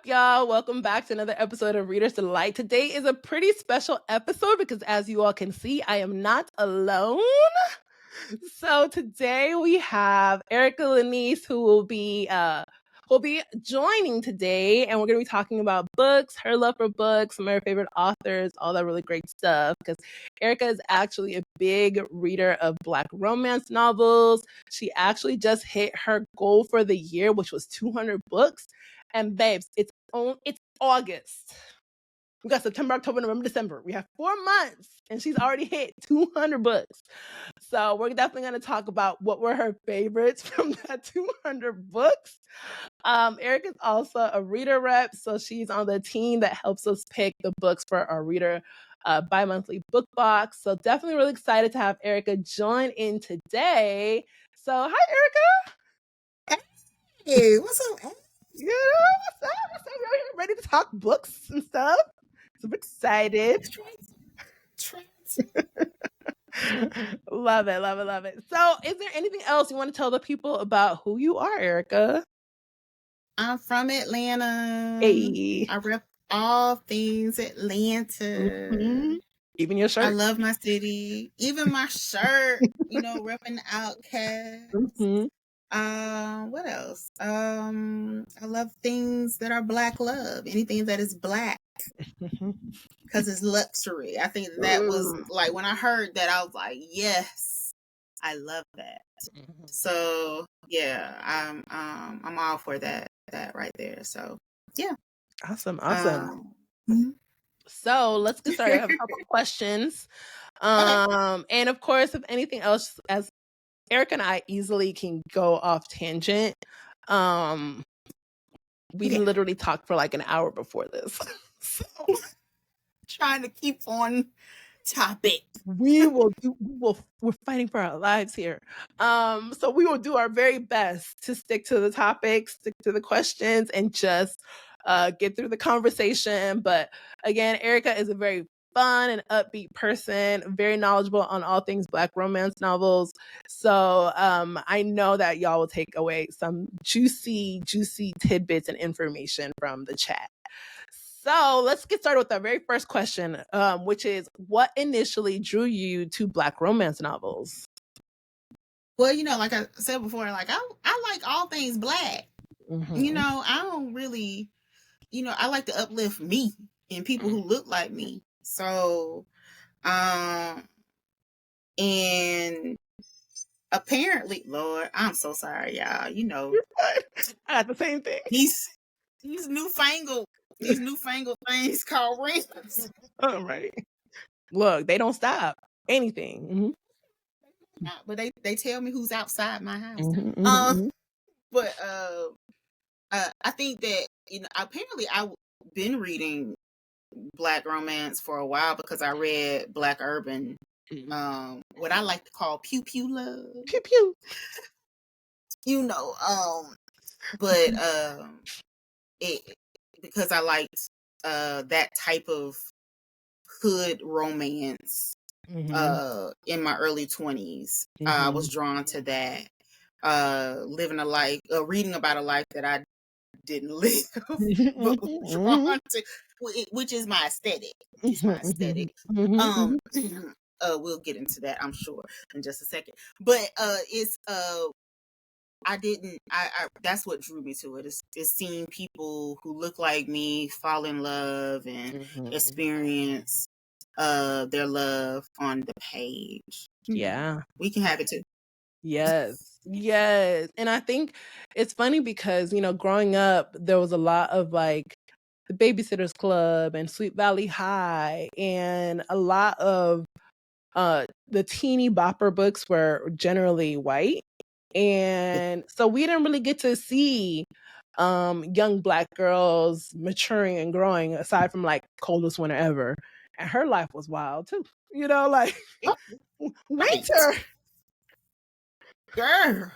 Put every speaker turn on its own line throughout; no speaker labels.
up, y'all? Welcome back to another episode of Reader's Delight. Today is a pretty special episode because, as you all can see, I am not alone. So today we have Erica Lenise, who will be joining today, and we're going to be talking about books, her love for books, some of her favorite authors, all that really great stuff. Because Erica is actually a big reader of Black romance novels. She actually just hit her goal for the year, which was 200 books. And babes, it's August. We got September, October, November, December. We have 4 months, and she's already hit 200 books. So we're definitely going to talk about what were her favorites from that 200 books. Erica's also a reader rep, so she's on the team that helps us pick the books for our reader bi-monthly book box. So definitely really excited to have Erica join in today. So hi,
Erica. Hey, what's up?
You know, what's up? We're here ready to talk books and stuff. So I'm excited. Love it. So is there anything else you want to tell the people about who you are, Erica?
I'm from Atlanta.
Hey.
I rep all things Atlanta.
Mm-hmm. Even your shirt?
I love my city. Even my shirt, repping the Outcast.
Mm-hmm.
What else? I love things that are Black love. Anything that is Black. Because it's luxury. I think that was like when I heard that, I was like, yes, I love that. Mm-hmm. So yeah, I'm all for that right there. So yeah.
Awesome. So let's get started. I have a couple of questions. And of course, if anything else, as Erica and I easily can go off tangent. We literally talked for like an hour before this. So
trying to keep on topic.
We're fighting for our lives here. So we will do our very best to stick to the topics, stick to the questions, and just get through the conversation. But again, Erica is a very fun and upbeat person, very knowledgeable on all things Black romance novels. So I know that y'all will take away some juicy tidbits and information from the chat. So let's get started with our very first question, which is, what initially drew you to Black romance novels?
Well, like I said before, like I like all things Black. Mm-hmm. I don't really, I like to uplift me and people who look like me. So, and apparently, Lord, I'm so sorry, y'all.
I had the same thing.
These newfangled things called rings.
All right. Look, they don't stop anything.
Mm-hmm. But they tell me who's outside my house.
Mm-hmm.
But I think that apparently I've been reading Black romance for a while because I read Black Urban, what I like to call pew pew love.
Pew pew.
But it because I liked that type of hood romance in my early 20s. I was drawn to that. Reading about a life that I didn't live, but was drawn to, which is my aesthetic. We'll get into that, I'm sure, in just a second. But it's that's what drew me to it. Is seeing people who look like me fall in love and experience their love on the page.
Yeah.
We can have it too.
Yes. And I think it's funny because, growing up, there was a lot of like the Babysitter's Club and Sweet Valley High, and a lot of the teeny bopper books were generally white. And so we didn't really get to see young Black girls maturing and growing, aside from like Coldest Winter Ever. And her life was wild too. Like Winter.
Girl.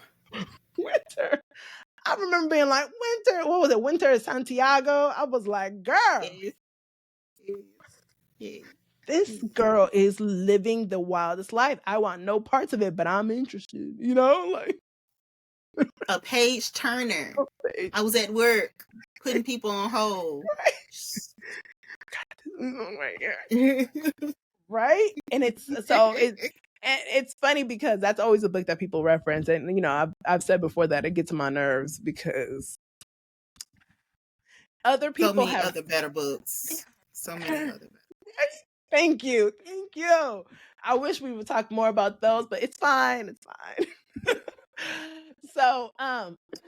Winter. I remember being like, Winter, what was it? Winter in Santiago. I was like, girl. This girl is living the wildest life. I want no parts of it, but I'm interested, like
a page turner. I was at work putting people on hold.
Oh my God. Right? And it's funny because that's always a book that people reference. And, I've said before that it gets on my nerves because other people
so many
have
other better books. So many other better.
Thank you. Thank you. I wish we would talk more about those, but it's fine. It's fine. So,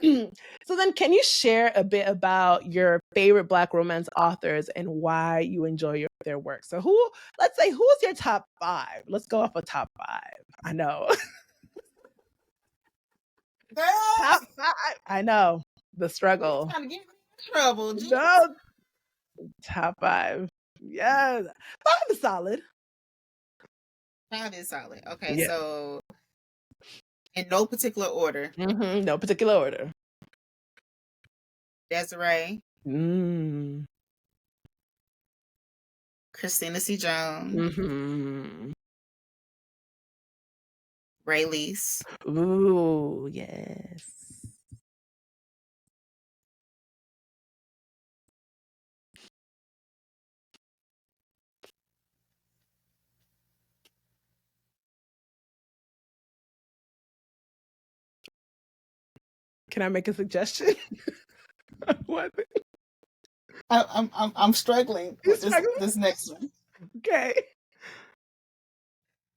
so then can you share a bit about your favorite Black romance authors and why you enjoy their work? So let's say, who's your top 5? Let's go off a top 5. I know. Top 5. I know. The struggle.
You're trying to get me in trouble.
No. Top 5. Yes. 5 is solid.
5 is solid. Okay,
Yeah.
so in no particular order.
No particular order.
Desiree.
Mm.
Christina C. Jones. Raylease.
Ooh, yes. Can I make a suggestion? What?
I'm struggling with this next one.
Okay.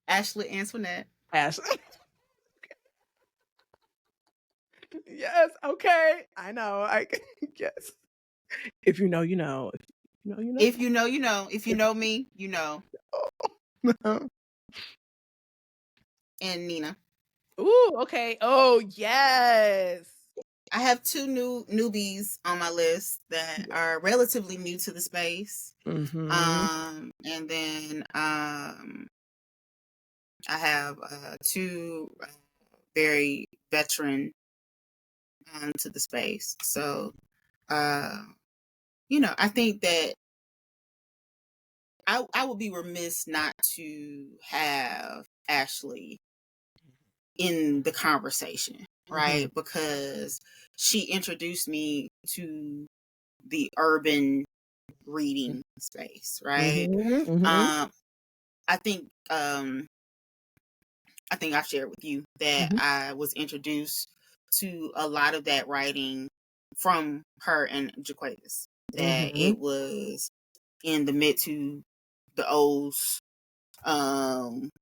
Ashley Antoinette.
Ashley. Yes. Okay. I know. Yes. If you know, you know.
If you know, you know. If you know me, you know. And Nina.
Ooh. Okay. Oh yes.
I have 2 newbies on my list that are relatively new to the space. And then I have 2 very veteran to the space. So, I think that I would be remiss not to have Ashley in the conversation, right? Because she introduced me to the urban reading space, right? I think I've shared with you that I was introduced to a lot of that writing from her and Jaquavis. That it was in the mid to the O's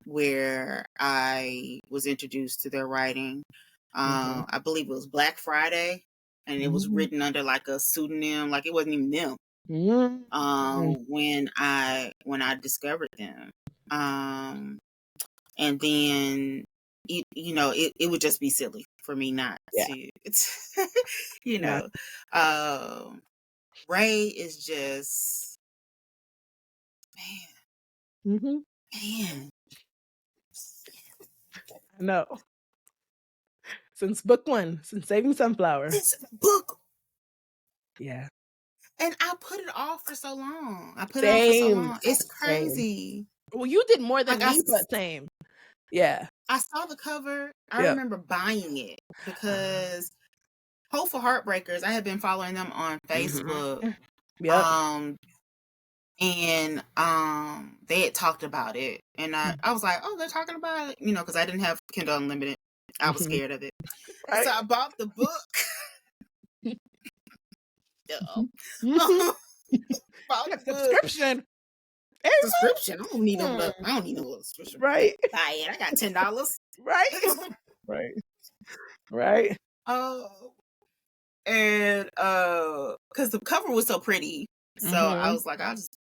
where I was introduced to their writing. I believe it was Black Friday, and it was written under like a pseudonym, like it wasn't even them. When I discovered them, and then it would just be silly for me not to, Ray is just man.
No. Since book 1, since Saving Sunflower.
This book.
Yeah.
And I put it off for so long. It's crazy.
Same. Well, you did more than me, but same. Yeah.
I saw the cover. I remember buying it because Hopeful Heartbreakers, I had been following them on Facebook. And they had talked about it. And I was like, oh, they're talking about it, because I didn't have Kindle Unlimited. I was scared of it. Right. So I bought the book.
Bought the subscription.
Subscription. I don't need no subscription.
Right.
Buy it. I got $10.
Right. Right.
And because the cover was so pretty, so I was like, I'll just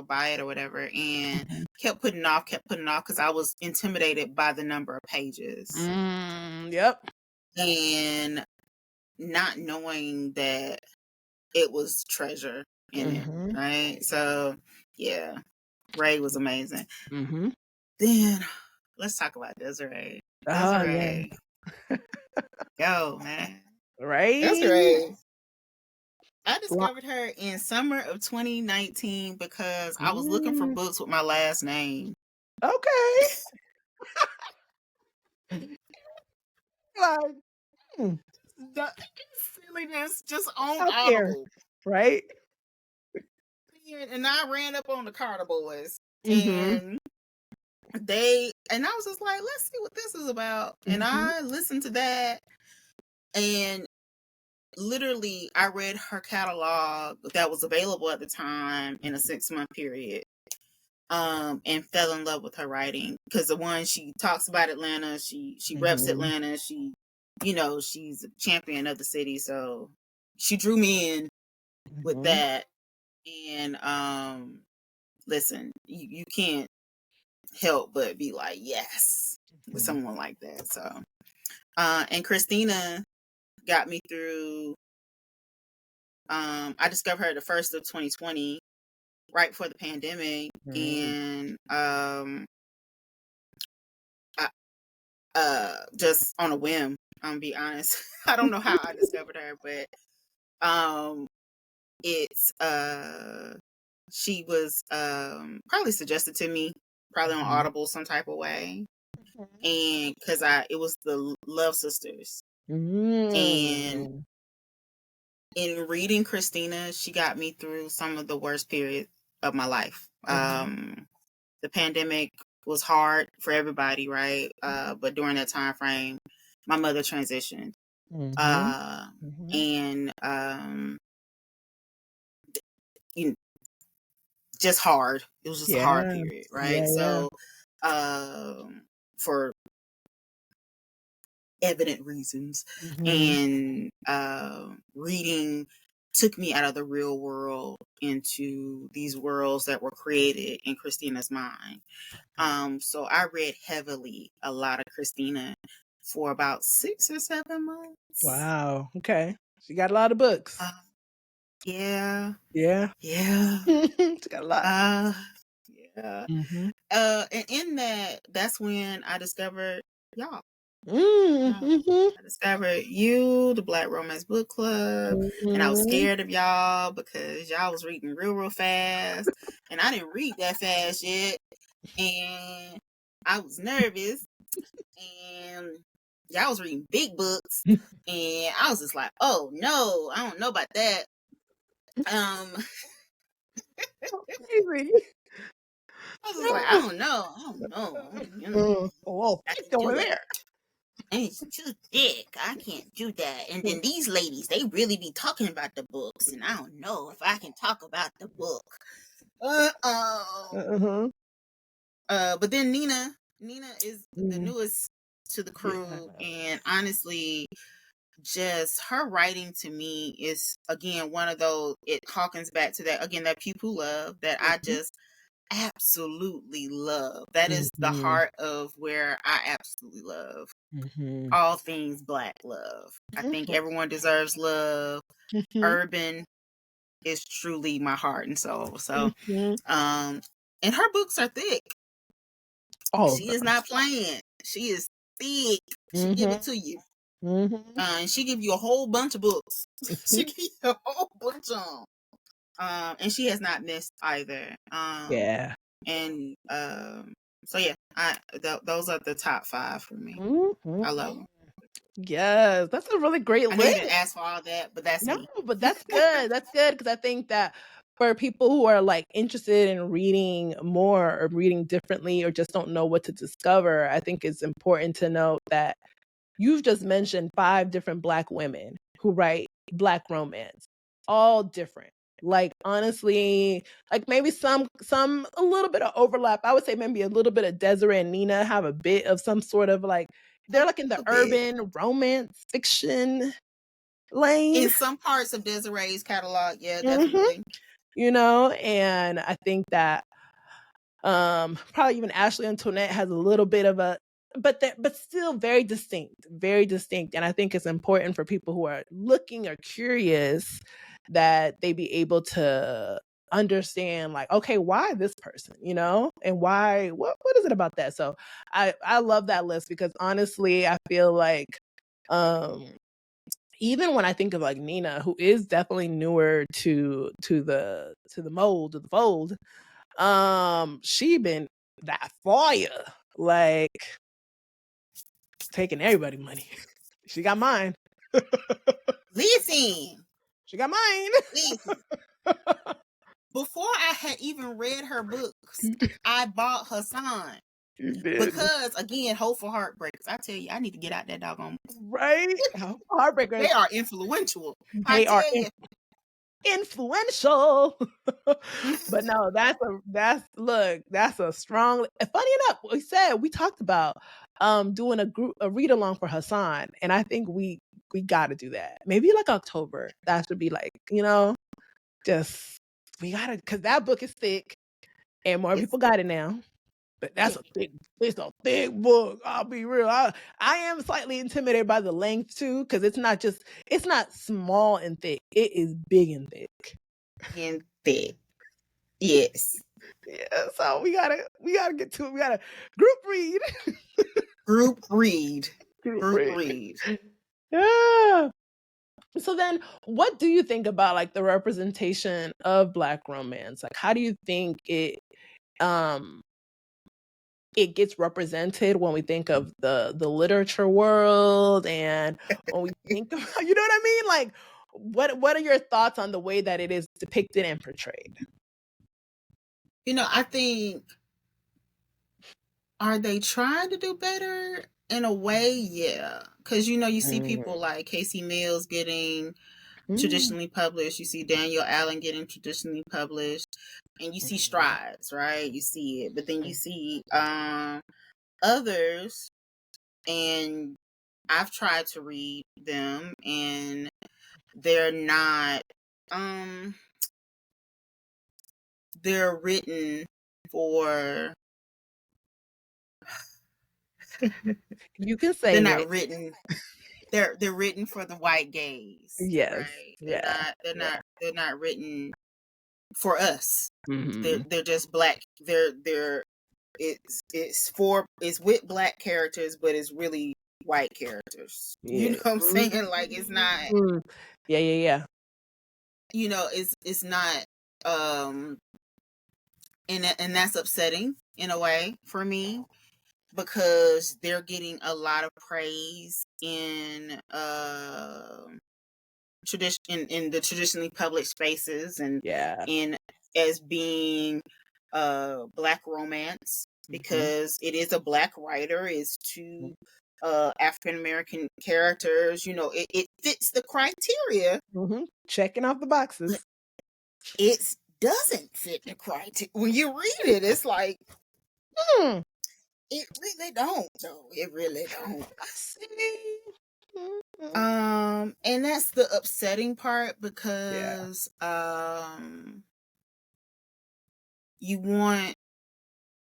buy it or whatever, and kept putting off because I was intimidated by the number of pages.
Yep.
And not knowing that it was treasure in it, right? So yeah, Ray was amazing. Then let's talk about Desiree. Desiree. Yo, man.
Right?
Desiree. I discovered her in summer of 2019 because I was looking for books with my last name.
Okay. Like,
the silliness just on Audible.
right?
And I ran up on the Carter Boys,
Mm-hmm.
and I was just like, let's see what this is about. And I listened to that, and literally I read her catalog that was available at the time in a 6-month period, and fell in love with her writing, because the one, she talks about Atlanta, she reps Atlanta, she's a champion of the city, so she drew me in with that. And listen, you can't help but be like, yes, with someone like that. So and Christina got me through. I discovered her the first of 2020, right before the pandemic, and just on a whim. I'm gonna be honest. I don't know how I discovered her, but it's she was probably suggested to me, probably on Audible some type of way, and because it was the Love Sisters, and in reading Christina, she got me through some of the worst periods of my life. The pandemic was hard for everybody, right? But during that time frame, my mother transitioned, and just hard. It was just a hard period, right? So, for evident reasons, and reading took me out of the real world into these worlds that were created in Christina's mind. So I read heavily a lot of Christina for about 6 or 7 months.
Wow. Okay. She got a lot of books.
Yeah.
Yeah. She got a lot.
Yeah. And in that's when I discovered y'all. I discovered you, the Black Romance Book Club, and I was scared of y'all because y'all was reading real fast, and I didn't read that fast yet, and I was nervous, and y'all was reading big books, and I was just like, oh no, I don't know about that.
Crazy.
I was just like, I don't know.
Well, over there.
And it's too thick. I can't do that. And then these ladies, they really be talking about the books, and I don't know if I can talk about the book. But then Nina is the newest to the crew, and honestly, just her writing to me is, again, one of those, it harkens back to that, again, that pew-pew love that I just absolutely love. That is the heart of where I absolutely love all things Black love. I think everyone deserves love. Urban is truly my heart and soul. So and her books are thick. She is not playing. She is thick. She give it to you. And she give you a whole bunch of books. She give you a whole bunch of them. And she has not missed either. And so yeah, those are the top 5 for me. I love them.
Yes, that's a really great list.
I didn't ask for all that, but that's me.
But that's good. That's good, because I think that for people who are like interested in reading more or reading differently or just don't know what to discover, I think it's important to note that you've just mentioned 5 different Black women who write Black romance, all different. Like, honestly, like maybe some a little bit of overlap. I would say maybe a little bit of Desiree and Nina have a bit of some sort of like, they're like in the urban romance fiction lane.
In some parts of Desiree's catalog, yeah, definitely.
And I think that probably even Ashley Antoinette has a little bit of a, but still very distinct. And I think it's important for people who are looking or curious that they be able to understand, like, okay, why this person, and why, what is it about that? So I love that list, because honestly, I feel like even when I think of like Nina, who is definitely newer to the mold, to the fold, she been that fire, like taking everybody money. She got mine.
Listen,
She got mine.
Listen, before I had even read her books, I bought Hassan.
You did.
Because, again, hopeful heartbreakers. I tell you, I need to get out that doggone.
Right? Heartbreakers.
They are influential.
They are
you.
influential. But no, that's a strong. Funny enough, we talked about doing a read along for Hassan, and I think we got to do that. Maybe like October. That should be like, just we got to, because that book is thick, and more people got it now. But it's a thick book. I'll be real. I am slightly intimidated by the length too, because it's not small and thick. It is big and thick.
And thick. Yes.
Yeah. So we gotta get to it. We gotta group read.
Group read.
Yeah. So then what do you think about like the representation of Black romance? Like, how do you think it gets represented when we think of the literature world, and when we think about, you know what I mean? Like, what are your thoughts on the way that it is depicted and portrayed?
I think, are they trying to do better in a way? Yeah. Because, you see people like Casey Mills getting traditionally published. You see Daniel Allen getting traditionally published. And you see strides, right? You see it. But then you see others, and I've tried to read them, and they're not they're written for
you can say
they're not written they're written for the white gaze.
Yes.
Right?
Yeah.
They're not written for us.
Mm-hmm.
They're just Black. It's with Black characters, but it's really white characters.
Yeah.
You know what I'm saying? Like, it's not.
Yeah.
It's not. And that's upsetting in a way for me, because they're getting a lot of praise in in the traditionally published spaces, and in as being Black romance, because it is a Black writer, is two African American characters. It fits the criteria.
Checking off the boxes.
It doesn't fit the criteria. When you read it, it's like, it really don't. though. It really don't.
I see.
And that's the upsetting part, because you want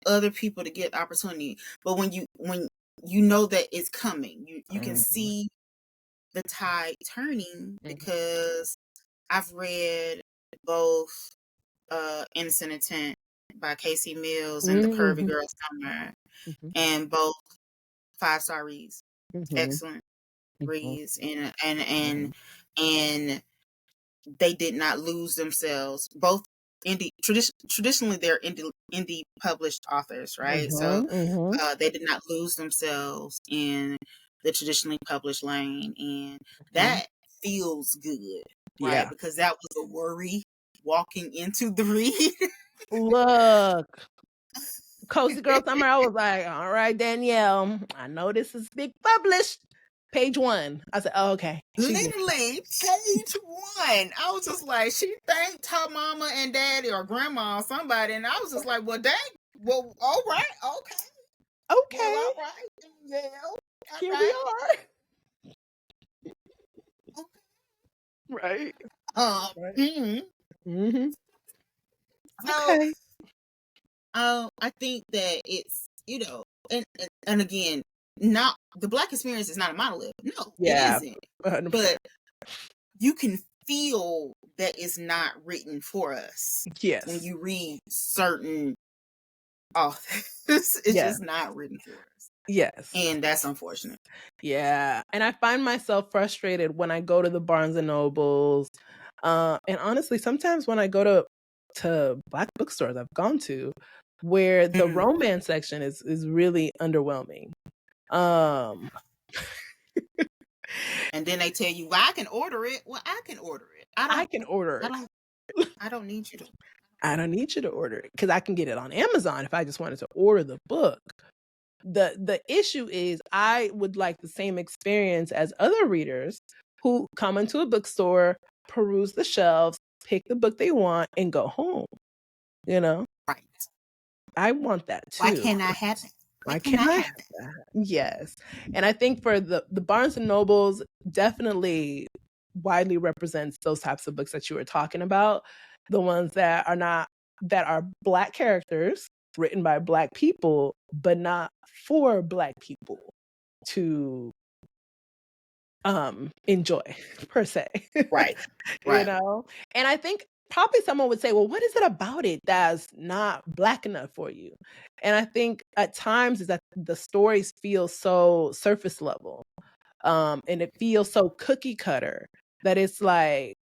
other people to get opportunity, but when you know that it's coming, you can see the tide turning, because I've read both Innocent Intent by Casey Mills and The Curvy Girl Summer, and both 5-star reads. Excellent reads, and they did not lose themselves. Both traditionally they're indie published authors, right? So they did not lose themselves in the traditionally published lane, and that feels good, right? Because that was a worry walking into the read.
Look, Cozy Girl Summer, I was like, all right, Danielle, I know this is big published. Page 1. I said, oh, okay.
Literally, page 1. I was just like, she thanked her mama and daddy or grandma or somebody, and I was just like, well, dang, well, all right, okay.
Okay.
Well, all right, Danielle.
Here we are. Right. Okay.
I think that it's, and again, not the Black experience is not a monolith. No, it isn't. 100%. But you can feel that it's not written for us.
Yes.
When you read certain authors, it's just not written for us.
Yes.
And that's unfortunate.
Yeah. And I find myself frustrated when I go to the Barnes and Nobles. And honestly, sometimes when I go to Black bookstores I've gone to, where the romance section is really underwhelming.
And then they tell you, well, I can order it. Well, I can order it.
I can order it.
I don't need you to.
I don't need you to order it because I can get it on Amazon if I just wanted to order the book. The issue is I would like the same experience as other readers who come into a bookstore, peruse the shelves, pick the book they want, and go home. You know?
Right.
I want that too.
Why can't I have it?
Why can't I have that? Yes. And I think for the Barnes and Nobles definitely widely represents those types of books that you were talking about. The ones that are Black characters written by Black people, but not for Black people to enjoy per se.
Right.
You know? And I think probably someone would say, well, what is it about it that's not Black enough for you? And I think at times is that the stories feel so surface level. And it feels so cookie cutter that it's like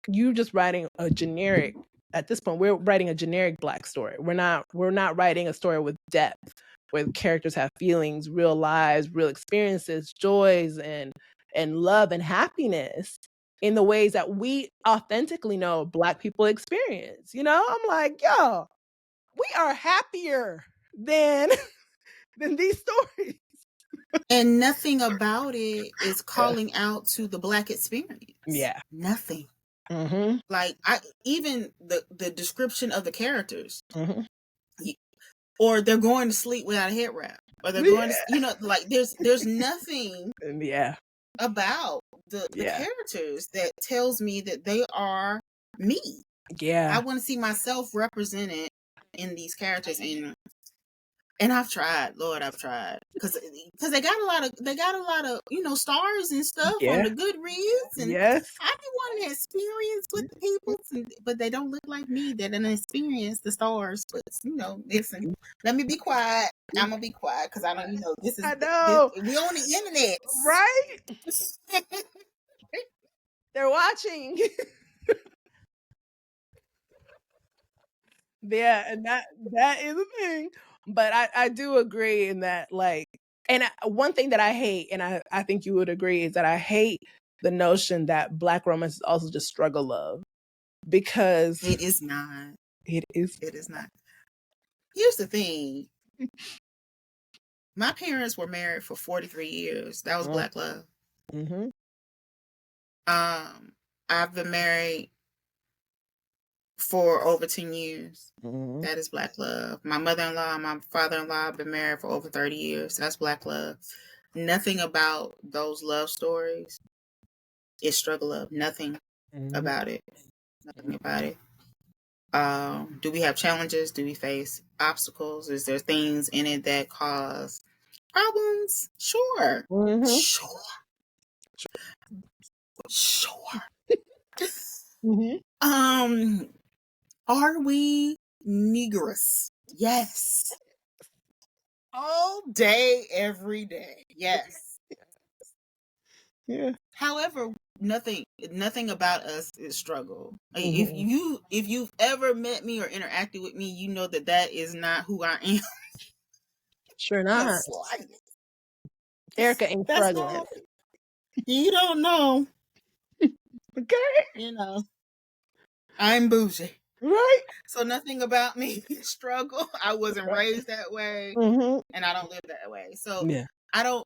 you just writing a generic, at this point, we're writing a generic Black story. We're not writing a story with depth, where the characters have feelings, real lives, real experiences, joys, and love and happiness in the ways that we authentically know Black people experience. You know, I'm like, yo, we are happier than these stories.
And nothing about it is calling out to the Black experience.
Yeah.
Nothing.
Mm-hmm.
Like even the description of the characters,
mm-hmm.
or they're going to sleep without a head wrap, or they're going to, like there's nothing about the characters that tells me that they are me.
Yeah.
I want to see myself represented in these characters, and I've tried, Lord, I've tried, because they got a lot of stars and stuff on the Goodreads, and I be wanting to experience with the people, but they don't look like me that didn't experience the stars. But listen, let me be quiet. I'm gonna be quiet because I don't. This is. I know we on the internet,
right? They're watching. Yeah, and that is a thing. But I do agree in that, like, and one thing that I hate, and I think you would agree, is that I hate the notion that Black romance is also just struggle love, because
it is not.
It is
not. Here's the thing. My parents were married for 43 years. That was Black love.
Mm-hmm.
I've been married for over 10 years.
Mm-hmm.
That is Black love. My mother-in-law and my father-in-law have been married for over 30 years. That's Black love. Nothing about those love stories is struggle love. Nothing about it. Nothing about it. Do we have challenges? Do we face obstacles? Is there things in it that cause problems? Sure.
Mm-hmm.
Sure.
Mm-hmm.
Are we negrous? Yes. All day, every day. Yes.
Yeah.
However, nothing about us is struggle. Like, if you've ever met me or interacted with me, you know that is not who I am.
Sure not. Erica ain't struggling.
You don't know.
Okay.
I'm bougie.
Right.
So nothing about me is struggle. I wasn't raised that way, and I don't live that way. So I don't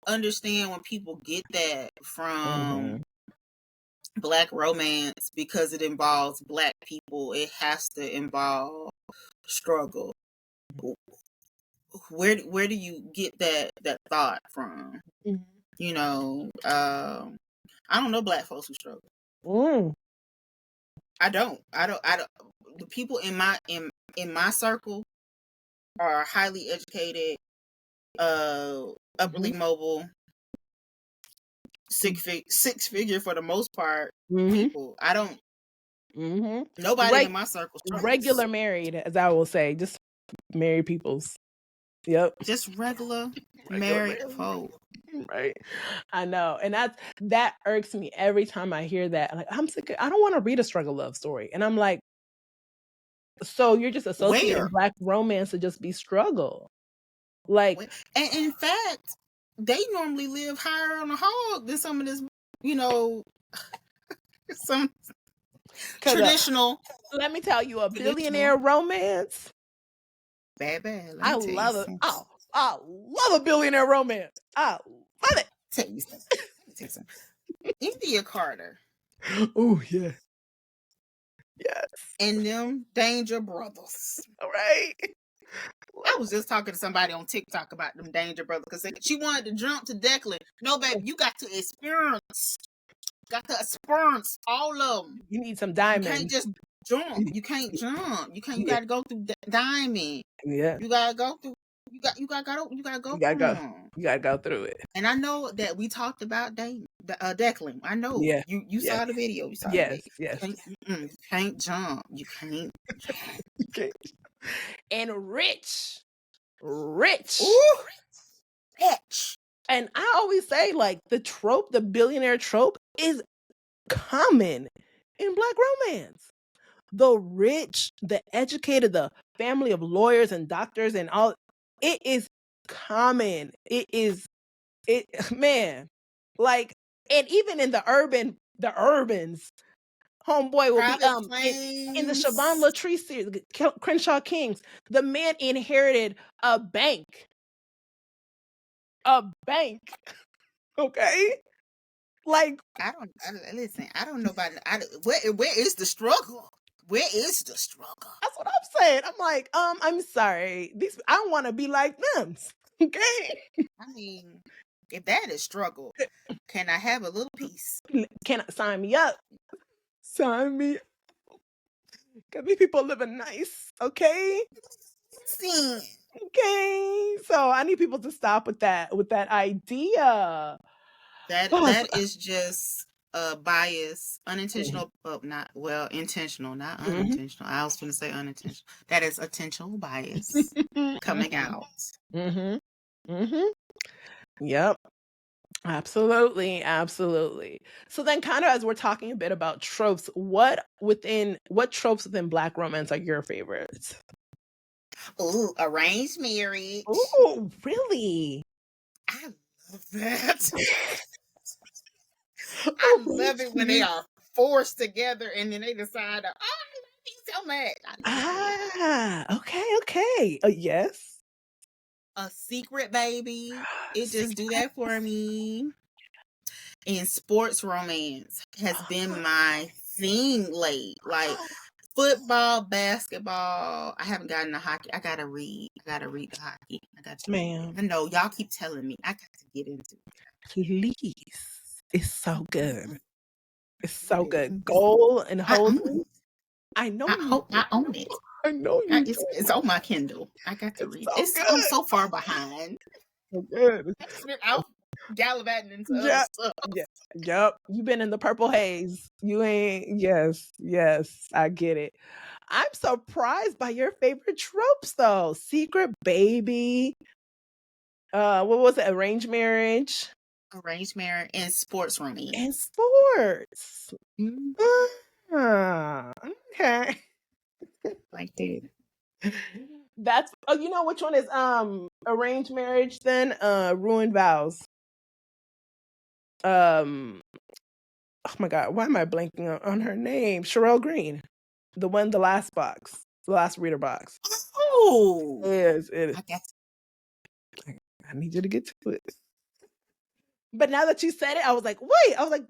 understand when people get that from Black romance, because it involves Black people. It has to involve struggle. Where do you get that thought from? I don't know Black folks who struggle. I don't. The people in my circle are highly educated, upperly mobile, six figure for the most part. People. I don't. Nobody in my circle struggles.
Regular married, as I will say, just married peoples. Yep.
Just regular married folk.
Right. I know. And that irks me every time I hear that. I'm sick. I don't want to read a struggle love story. And I'm like, so you're just associating Black romance to just be struggle. Like,
and in fact, they normally live higher on the hog than some of this, Some traditional.
Let me tell you, a billionaire romance.
Bad.
I love it. Oh, I love a billionaire romance. I love it.
Tell you something. India Carter.
Oh yeah. Yes.
And them Danger Brothers.
All right.
I was just talking to somebody on TikTok about them Danger Brothers because she wanted to jump to Declan. No, baby, you got to experience. Got to experience all of them.
You need some diamond.
You can't just jump. You can't jump. You can't. You got to go through diamond.
Yeah.
You gotta go through. You gotta go.
You gotta go through it.
And I know that we talked about Declan. I know.
Yeah.
You saw the video. You saw
yes.
the video.
Yes.
You can't jump. You can't.
Okay. And rich.
Ooh, rich.
And I always say, like, the billionaire trope is common in Black romance. The rich, the educated, the family of lawyers and doctors and all, it is common. Man, like, and even in the urbans, homeboy will be in the Siobhan Latrice series, Crenshaw Kings, the man inherited a bank. Okay? Like,
I don't know about where is the struggle? Where is the struggle?
That's what I'm saying. I'm like, I'm sorry. I want to be like them. Okay.
I mean, if that is struggle, can I have a little piece?
Can I sign me up? Sign me up. Cause these people living nice. Okay. Okay. So I need people to stop with that idea.
That is just bias, unintentional, intentional, not unintentional. I was going to say unintentional. That is attentional bias coming out.
Yep. Absolutely. So then, kind of as we're talking a bit about tropes, what tropes within Black romance are your favorites?
Ooh, arranged marriage.
Oh, really?
I love that. I love it when they are forced together and then they decide, I love you so much.
Okay. Yes.
A secret baby. It just do that for me. And sports romance has been my thing late. Like football, basketball. I haven't gotten to hockey. I gotta read the hockey.
Ma'am.
I know y'all keep telling me I got to get into it.
Please. It's so good. It's so good. Goal and holding. I know.
I own it.
I know you.
It's on my Kindle. I got to read it. I'm so far behind.
So good.
I'm gallivanting into other stuff.
Yep. You've been in the purple haze. You ain't. Yes. I get it. I'm surprised by your favorite tropes, though. Secret baby. What was it? Arranged marriage
and sports romance.
And sports. Okay.
Like that.
That's you know which one is arranged marriage then? Ruined vows. Oh my God, why am I blanking on her name? Sherelle Green. The last reader box.
Oh,
it is. I need you to get to it. But now that you said it, I was like,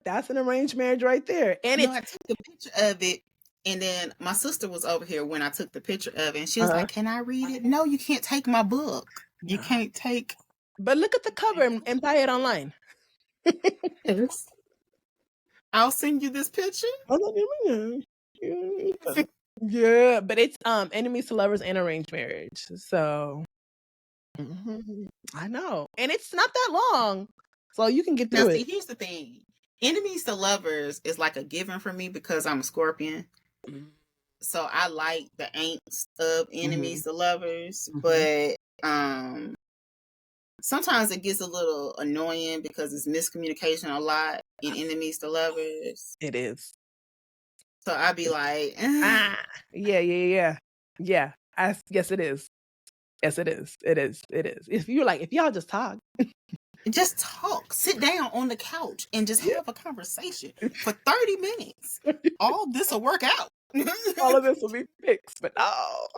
that's an arranged marriage right there. And
I took the picture of it, and then my sister was over here when I took the picture of it, and she was like, "Can I read it?" No, you can't take my book. You can't take.
But look at the cover and buy it online.
Yes. I'll send you this picture.
Yeah, but it's enemies to lovers and arranged marriage. So I know, and it's not that long, so you can get through it.
Here's the thing: enemies to lovers is like a given for me because I'm a Scorpion. So I like the angst of enemies to lovers, but sometimes it gets a little annoying because it's miscommunication a lot in enemies to lovers.
It is.
So I'd be like,
yeah. Yes, it is. Yes, it is. If y'all just talk.
Just talk. Sit down on the couch and just have a conversation for 30 minutes. All this will work out.
All of this will be fixed, but no.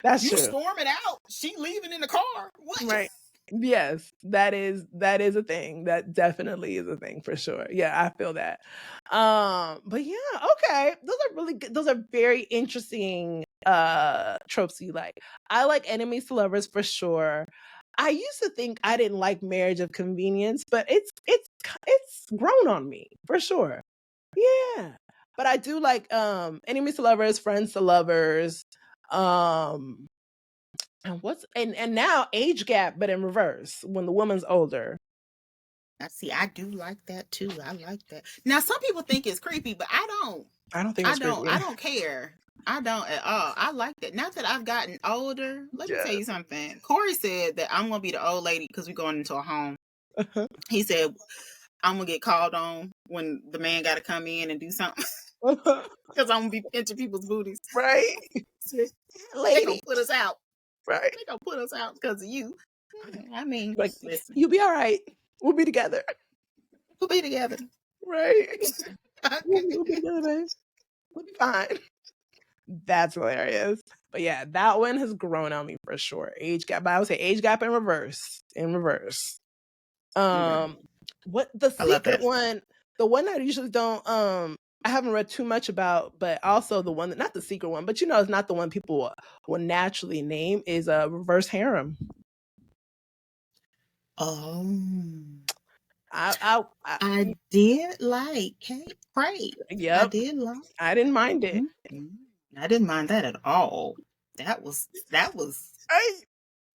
That's
you
true.
storming out. She leaving in the car. What?
Right. Yes, that is a thing. That definitely is a thing for sure. Yeah, I feel that. But yeah, okay. Those are really good. Those are very interesting tropes you like. I like enemies to lovers for sure. I used to think I didn't like marriage of convenience, but it's grown on me for sure. Yeah. But I do like enemies to lovers, friends to lovers. Um and now age gap, but in reverse when the woman's older.
I see. I do like that too. I like that. Now, some people think it's creepy, but I don't.
I don't think it's creepy.
I don't care. I don't at all. I like that. Now that I've gotten older, let me tell you something. Corey said that I'm gonna be the old lady because we're going into a home. He said I'm gonna get called on when the man got to come in and do something because I'm gonna be pinching people's booties.
Right?
They gonna put us out.
Right?
They gonna put us out because of you. I mean,
like,
listen,
you'll be all right. We'll be together.
We'll be together.
Right? We'll be together, babe. We'll be fine. That's hilarious. But yeah, that one has grown on me for sure. Age gap, but I would say age gap in reverse. In reverse. What the secret one? The one I usually don't I haven't read too much about, but also the one that not the secret one, but it's not the one people will naturally name is a reverse harem. I
did like Kate Pray.
Yep.
I did like.
I didn't mind it.
I didn't mind that at all. That was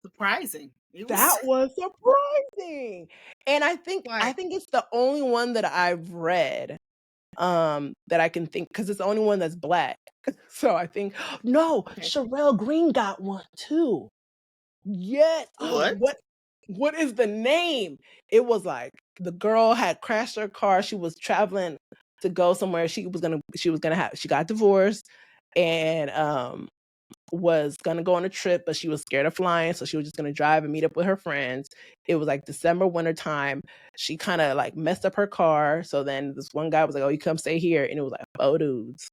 surprising.
That was surprising. And I think it's the only one that I've read that I can think, because it's the only one that's Black. So I think Sherelle Green got one too. Yes. What is the name? It was like the girl had crashed her car. She was traveling to go somewhere. She got divorced and was gonna go on a trip, but she was scared of flying, so she was just gonna drive and meet up with her friends. It was like December, winter time. She kind of like messed up her car, so then this one guy was like, "Oh, you come stay here," and it was like 4 dudes.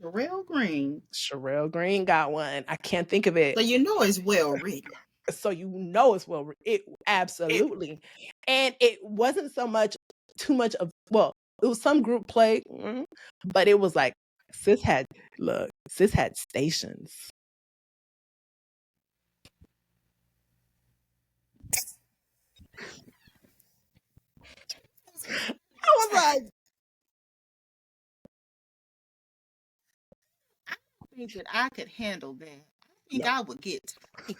Sherelle Green got one. I can't think of it.
So it's well written.
So it's well written. It absolutely, and it wasn't too much of. Well, it was some group play, but it was like sis had stations. I was like,
I don't think that I could handle that. I think I would get tired.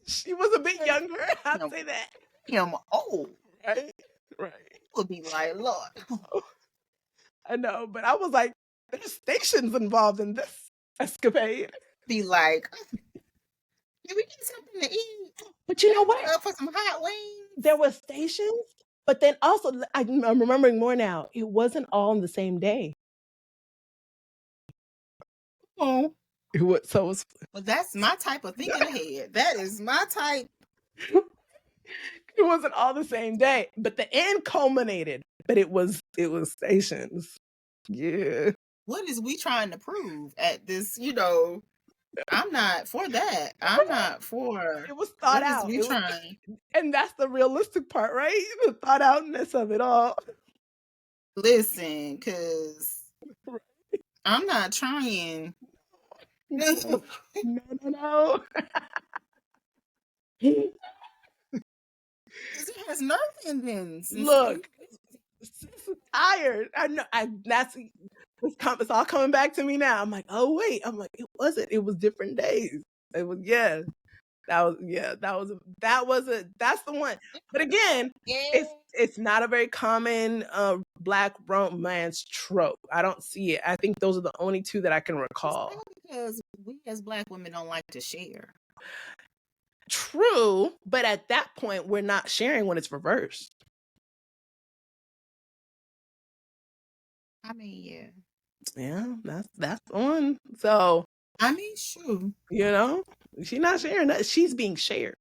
She was a bit younger. I'd say that.
I'm old.
Right.
Would be like, Lord.
I know, but I was like, there's stations involved in this escapade.
Be like, can we get something to eat?
But you know what?
For some hot wings.
There were stations, but then also, I'm remembering more now. It wasn't all on the same day.
Oh.
Well,
that's my type of thinking ahead. That is my type.
It wasn't all the same day, but the end culminated. But it was stations. Yeah.
What is we trying to prove at this? I'm not for that. I'm not for.
It was thought out. And that's the realistic part, right? The thought outness of it all.
Listen, because I'm not trying.
No.
It has nerve endings.
Look, tired. I know. It's all coming back to me now. I'm like, oh wait. I'm like, it wasn't. It was different days. It was That's the one. But again, it's not a very common Black romance trope. I don't see it. I think those are the only two that I can recall.
Because we as Black women don't like to share.
True, but at that point, we're not sharing when it's reversed.
I mean,
yeah, that's the one. So
I mean, sure.
You know, she's not sharing that. She's being shared.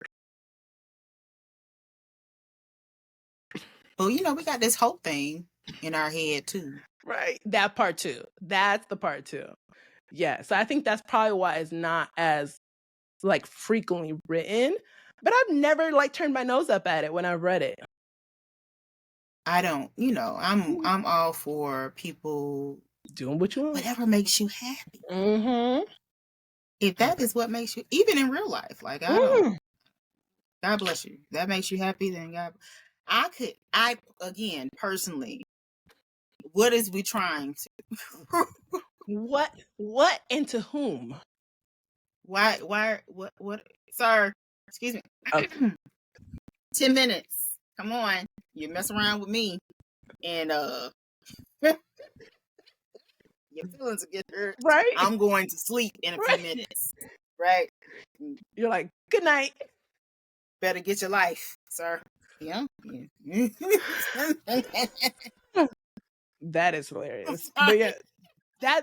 Well, you know, we got this whole thing in our head too.
Right. That part too. That's the part too. Yeah. So I think that's probably why it's not as like frequently written. But I've never like turned my nose up at it when I've read it.
I don't, you know, I'm all for people
Doing what you want.
whatever makes you happy.
Mm-hmm.
If that is what makes you, even in real life, like I don't, God bless you. That makes you happy, then God. I again personally, what is we trying to?
What and to whom?
Why, what, sir? Excuse me.
Okay.
10 minutes. Come on, you mess around with me, and your feelings will get hurt.
Right.
I'm going to sleep in a few minutes. Right.
You're like, good night.
Better get your life, sir. Yeah.
That is hilarious. But yeah,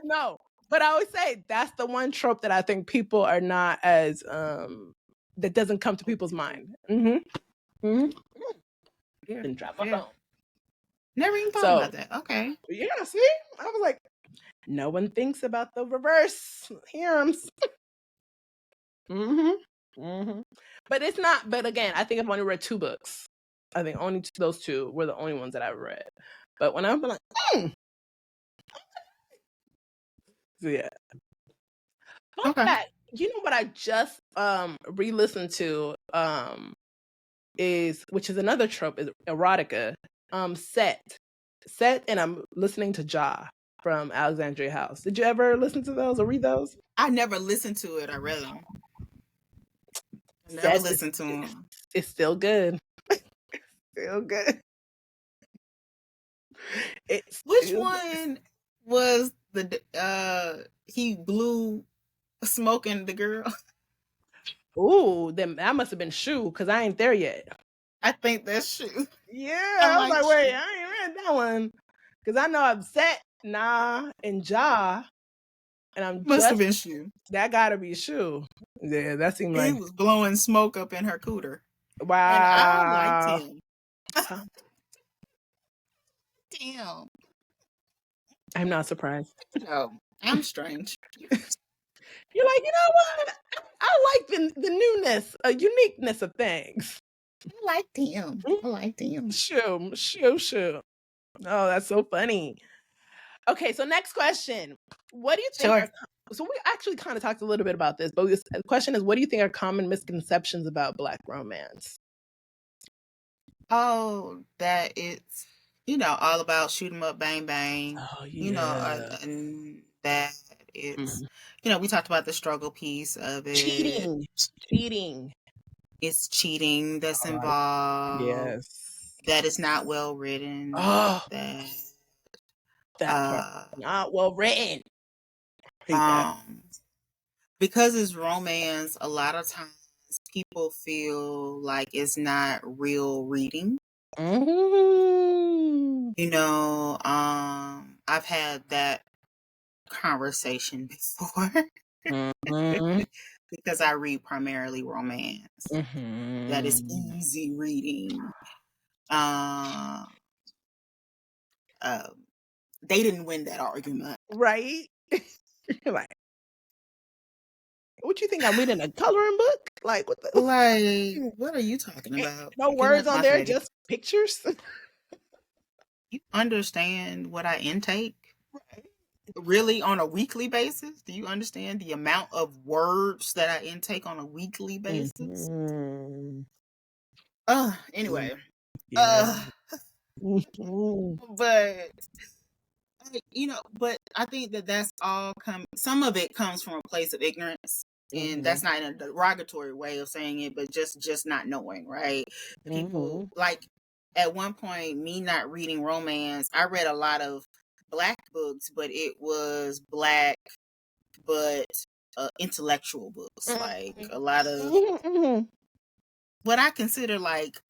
no. But I always say that's the one trope that I think people are not as that doesn't come to people's mind. Mm-hmm. Mm-hmm.
Yeah.
Didn't drop my phone.
Never even thought about that. Okay.
Yeah, see? I was like, no one thinks about the reverse theorems. But it's not, but again, I think I've only read 2 books. I think only those 2 were the only ones that I've read. But when I'm like, So yeah. Fun fact, you know what I just re-listened to is, which is another trope, is erotica. Set, and I'm listening to Ja from Alexandria House. Did you ever listen to those or read those?
I never listened to it. I read them. Never listened to them.
It's still good. Still good.
Which one was the he blew smoking the girl?
Ooh, then that must have been Shoe, because I ain't there yet.
I think that's Shoe.
Yeah, I was like, wait, I ain't read that one. Because I know I'm Set, Nah, and Ja. And I'm
must have been Shoe.
That gotta be Shoe. Yeah, that seemed like
he was blowing smoke up in her cooter.
Wow.
And I liked him. Damn.
I'm not surprised.
No, I'm strange.
You're like, you know what? I like the newness, uniqueness of things.
I liked him.
Shoe. Oh, that's so funny. Okay, so next question. What do you think? So we actually kind of talked a little bit about this, but the question is, what do you think are common misconceptions about Black romance?
Oh, that it's, you know, all about shoot 'em up, bang bang.
Oh, yeah.
You know, and that it's, you know, we talked about the struggle piece of it.
Cheating.
It's cheating that's involved.
Yes.
That is not well written.
Oh, that part not well written.
Because it's romance, a lot of times people feel like it's not real reading. You know, I've had that conversation before. Because I read primarily romance. That is easy reading. They didn't win that argument.
Right? Like, what you think? I'm reading a coloring book? Like, what the?
Like, what are you talking about?
No words on there, just pictures.
You understand what I intake? Right. Really, on a weekly basis? Do you understand the amount of words that I intake on a weekly basis? Anyway.
Yeah.
But you know, but I think that's all some of it comes from a place of ignorance. And that's not in a derogatory way of saying it, but just not knowing, right? People, like, at one point, me not reading romance, I read a lot of Black books, but it was Black, but intellectual books, like a lot of what I consider like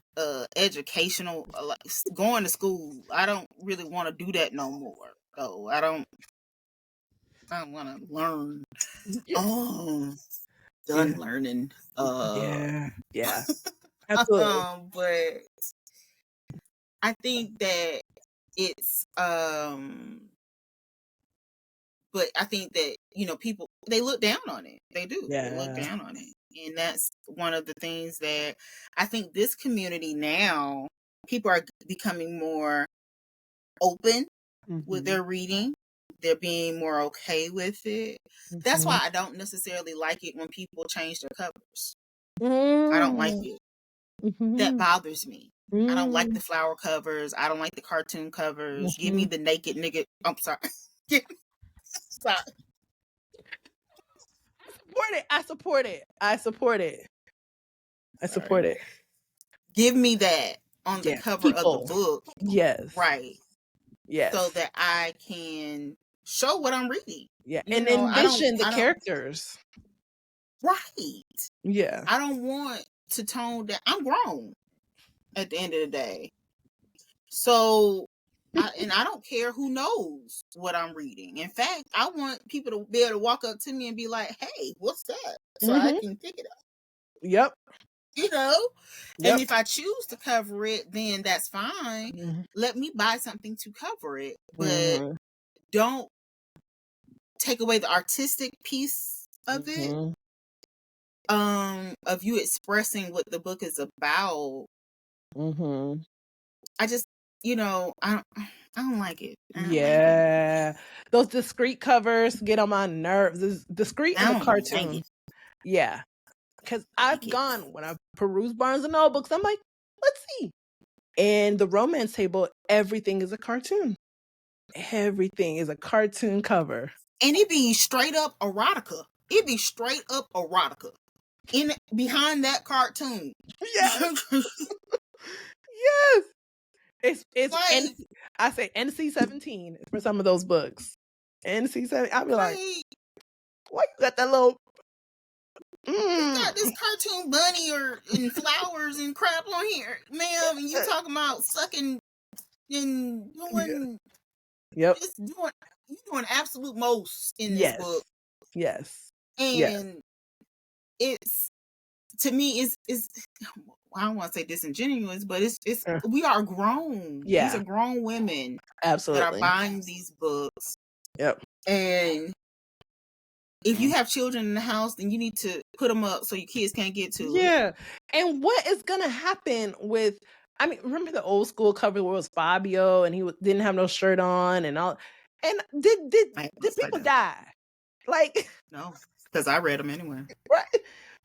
educational, like going to school. I don't really want to do that no more. So I don't want to learn Done learning.
Yeah. Absolutely.
But I think that it's but I think that, people, they look down on it. They do. They look down on it. And that's one of the things that I think this community now, people are becoming more open with their reading. They're being more okay with it. That's why I don't necessarily like it when people change their covers. I don't like it. That bothers me. I don't like the flower covers. I don't like the cartoon covers. Give me the naked nigga. I'm sorry. Sorry.
I support it.
Give me that on the cover of the book.
Yes.
Right.
Yes.
So that I can show what I'm reading.
Yeah. And envision the characters.
Right.
Yeah.
I don't want to tone down. I'm grown at the end of the day. So, I don't care who knows what I'm reading. In fact, I want people to be able to walk up to me and be like, hey, what's that? So I can pick it up.
Yep.
And if I choose to cover it, then that's fine. Let me buy something to cover it. But don't take away the artistic piece of it. Of you expressing what the book is about. I just, I don't like it.
Yeah. Those discreet covers get on my nerves. Discreet in a cartoon. Yeah. Because I've gone, when I peruse Barnes and Noble, I'm like, let's see. And the romance table, everything is a cartoon. Everything is a cartoon cover.
And it be straight up erotica. It be straight up erotica. Behind that cartoon.
Yes. Yes. It's like, I say NC-17 for some of those books. NC-17. I'll be like, why you got that little...
You got this cartoon bunny and flowers and crap on here, ma'am, and you talking about sucking and doing... Just doing absolute most in this book.
Yes.
And it's, to me, it's I don't want to say disingenuous, but it's we are grown.
Yeah.
These are grown women.
Absolutely.
That are buying these books.
Yep.
And if you have children in the house, then you need to put them up so your kids can't get to it.
Yeah. And what is going to happen with... I mean, remember the old school cover where it was Fabio and he didn't have no shirt on and all? And did people die? Like...
No, because I read them anyway.
Right.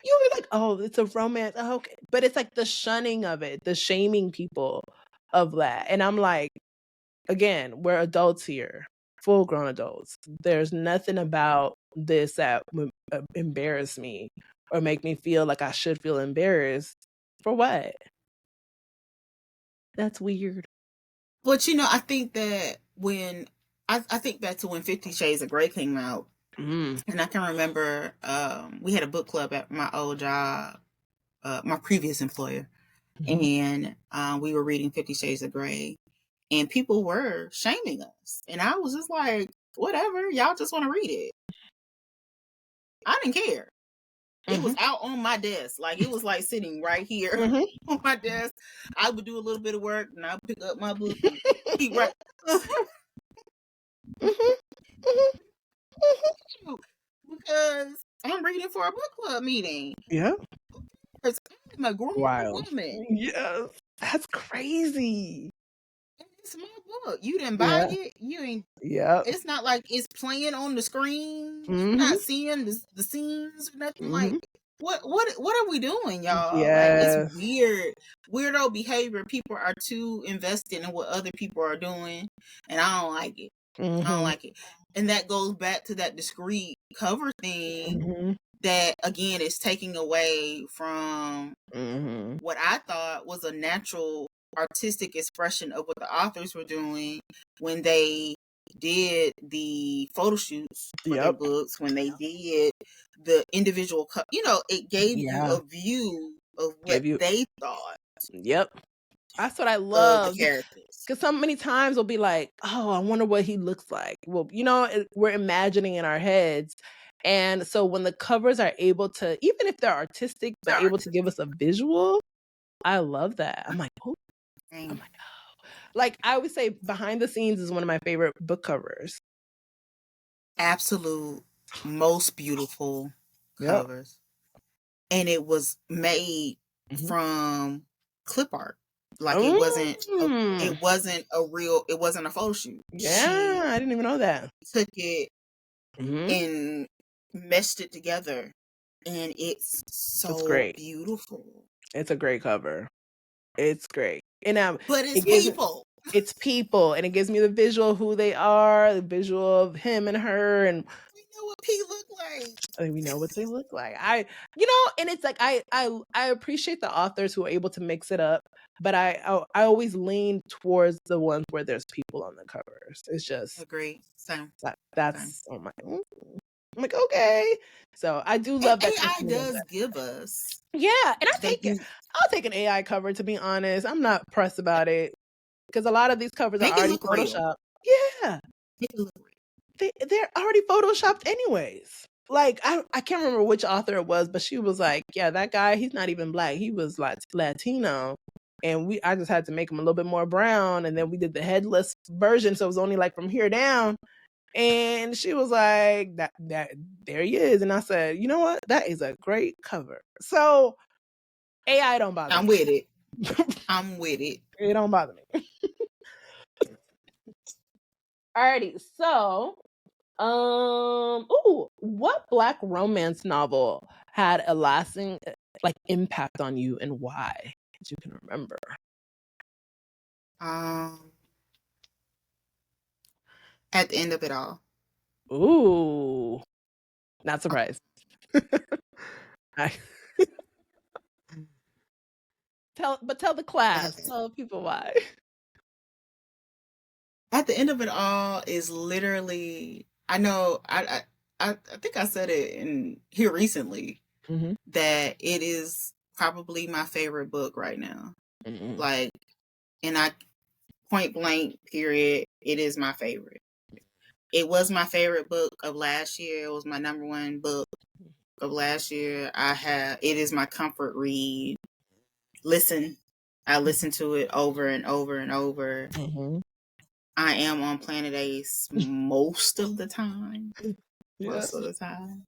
You were like, oh, it's a romance. Oh, okay. But it's like the shunning of it, the shaming people of that. And I'm like, again, we're adults here, full grown adults. There's nothing about this that would embarrass me or make me feel like I should feel embarrassed. For what? That's weird.
But I think that when I think back to when 50 Shades of Grey came out, and I can remember we had a book club at my old job, my previous employer, and we were reading 50 Shades of Grey, and people were shaming us, and I was just like, whatever, y'all just want to read it. I didn't care. It was out on my desk. Like, it was like sitting right here on my desk. I would do a little bit of work and I would pick up my book and keep right. Because I'm reading for a book club meeting.
Yeah.
Because I'm a grown woman.
Yes. That's crazy.
It's my book. You didn't buy it. You ain't.
Yeah.
It's not like it's playing on the screen. You're not seeing the scenes or nothing. Like, what are we doing, y'all?
Yes.
Like, it's weird. Weirdo behavior. People are too invested in what other people are doing. And I don't like it. I don't like it. And that goes back to that discreet cover thing that, again, is taking away from what I thought was a natural artistic expression of what the authors were doing when they did the photo shoots for their books, when they did the individual it gave you a view of what they thought.
That's what I love.
The characters.
Because so many times we'll be like, oh, I wonder what he looks like. Well, we're imagining in our heads. And so when the covers are able to, even if they're artistic, but able to give us a visual, I love that. I'm like, oh, like I would say Behind the Scenes is one of my favorite book covers.
Absolute most beautiful covers. And it was made from clip art. Like it wasn't a photo shoot.
Yeah, I didn't even know that.
Took it and meshed it together, and it's so beautiful.
It's a great cover. It's great. And
but it's people.
It's people, and it gives me the visual of who they are, the visual of him and her, and
we know what P look like.
I mean, we know what they look like. And it's like I appreciate the authors who are able to mix it up, but I always lean towards the ones where there's people on the covers. It's just
agree. Same.
That's oh my. I'm like, okay. So I do love that
AI does give us.
Yeah, and I'll take an AI cover, to be honest. I'm not pressed about it because a lot of these covers are already photoshopped. Yeah, they're already photoshopped anyways. Like I can't remember which author it was, but she was like, yeah, that guy, he's not even black. He was like Latino. And I just had to make him a little bit more brown, and then we did the headless version, so it was only like from here down. And she was like, that there he is. And I said, you know what? That is a great cover. So AI don't bother me.
I'm with it. I'm with it.
It don't bother me. Alrighty, so what Black romance novel had a lasting impact on you, and why, as you can remember?
At the End of It All.
Ooh, not surprised. Tell the class, tell people why.
At the End of It All is literally, I know, I think I said it in here recently, that it is probably my favorite book right now. Like, and point blank, period, it is my favorite. It was my favorite book of last year. It was my number one book of last year. It is my comfort read. I listen to it over and over and over. I am on Planet Ace most of the time. Most of the time.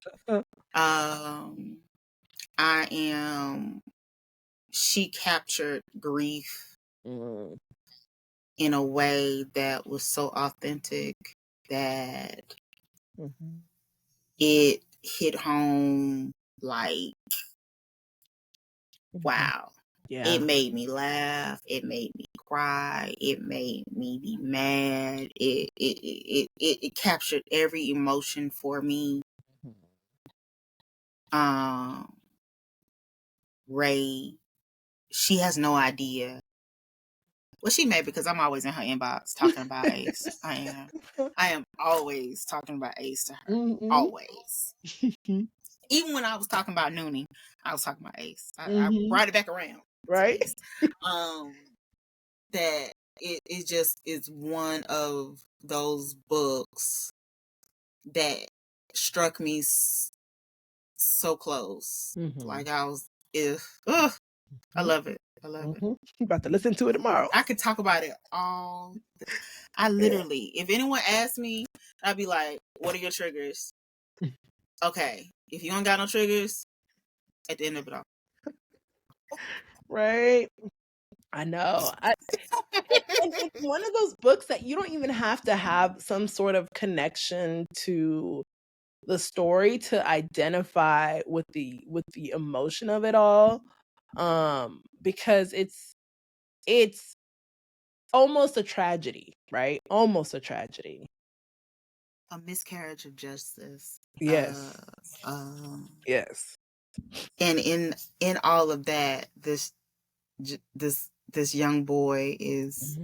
She captured grief in a way that was so authentic that it hit home like, wow. Yeah. It made me laugh. It made me cry. It made me be mad. It captured every emotion for me. Ray, she has no idea. Well, she may, because I'm always in her inbox talking about Ace. I am always talking about Ace to her. Always. Even when I was talking about Noonie, I was talking about Ace. I brought it back around.
Right.
That it just is one of those books that struck me so close. Like I was, I love it. I love it.
I'm about to listen to it tomorrow.
I could talk about it all. I literally, if anyone asks me, I'd be like, what are your triggers? Okay. If you don't got no triggers, At the End of It All.
Right. I know. It's one of those books that you don't even have to have some sort of connection to the story to identify with the emotion of it all. Because it's almost a tragedy, right? Almost a tragedy.
A miscarriage of justice.
Yes. Yes.
And in all of that, this young boy is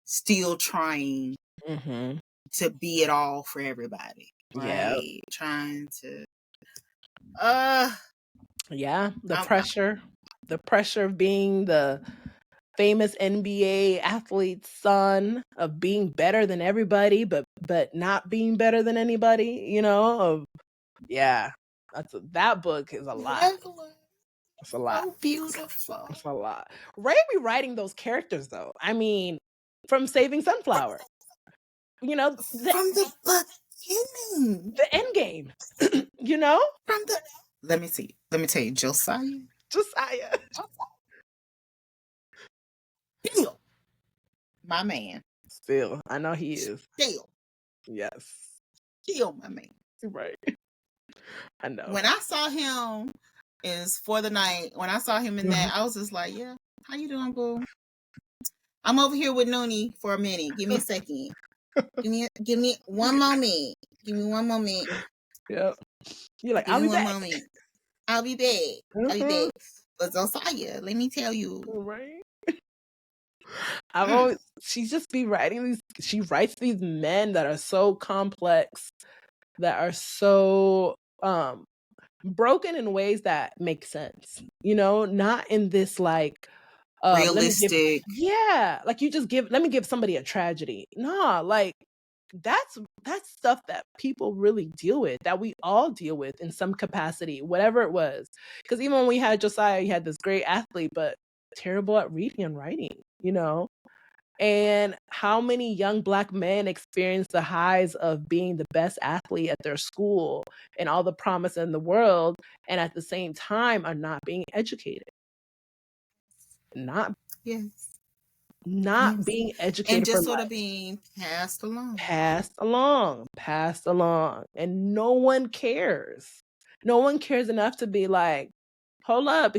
still trying to be it all for everybody. Right? Yeah. Trying to
the pressure of being the famous NBA athlete's son, of being better than everybody, but not being better than anybody, of Yeah. That book is a lot. It's a lot.
So beautiful.
It's a lot. Ray be writing those characters though. I mean, from Saving Sunflower. You know,
From the beginning.
The end game. You know?
Let me see. Let me tell you, Josiah. Still. My man.
Still. I know he is.
Still.
Yes.
Still my man.
Right. I know.
When I saw him is For the Night, when I saw him in that, I was just like, yeah, how you doing, boo? I'm over here with Noonie for a minute. Give me a second. Give me one moment. Give me one moment.
Yep. You're like, I'll be back.
I'll be back. I'll be back. But Josiah, let me tell you.
Right. I've always, she just be writing these, she writes these men that are so complex, that are so broken in ways that make sense, you know, not in this like
realistic.
Like you just let me give somebody a tragedy. Nah, like that's stuff that people really deal with, that we all deal with in some capacity, whatever it was. Because even when we had Josiah, he had this great athlete, but terrible at reading and writing, you know? And how many young Black men experience the highs of being the best athlete at their school and all the promise in the world, and at the same time are not being educated? Not being educated,
and just sort of being passed along.
And no one cares enough to be like, hold up,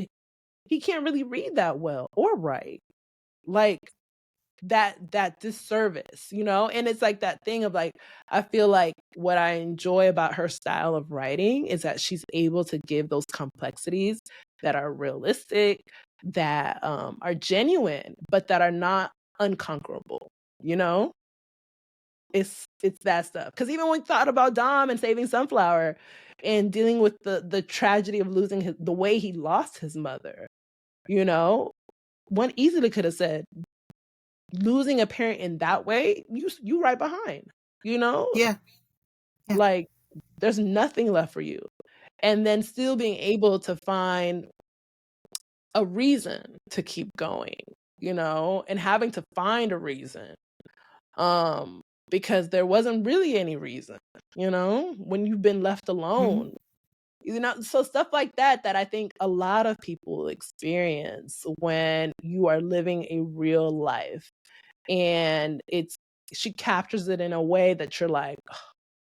he can't really read that well or write. Like that disservice, you know? And it's like that thing of like, I feel like what I enjoy about her style of writing is that she's able to give those complexities that are realistic, that are genuine, but that are not unconquerable, you know? It's that stuff. Because even when we thought about Dom and Saving Sunflower and dealing with the tragedy of losing the way he lost his mother, you know, one easily could have said, losing a parent in that way, you right behind, you know?
Yeah.
Like there's nothing left for you. And then still being able to find a reason to keep going, you know, and having to find a reason. Because there wasn't really any reason, you know, when you've been left alone. You know, so stuff like that I think a lot of people experience when you are living a real life. And she captures it in a way that you're like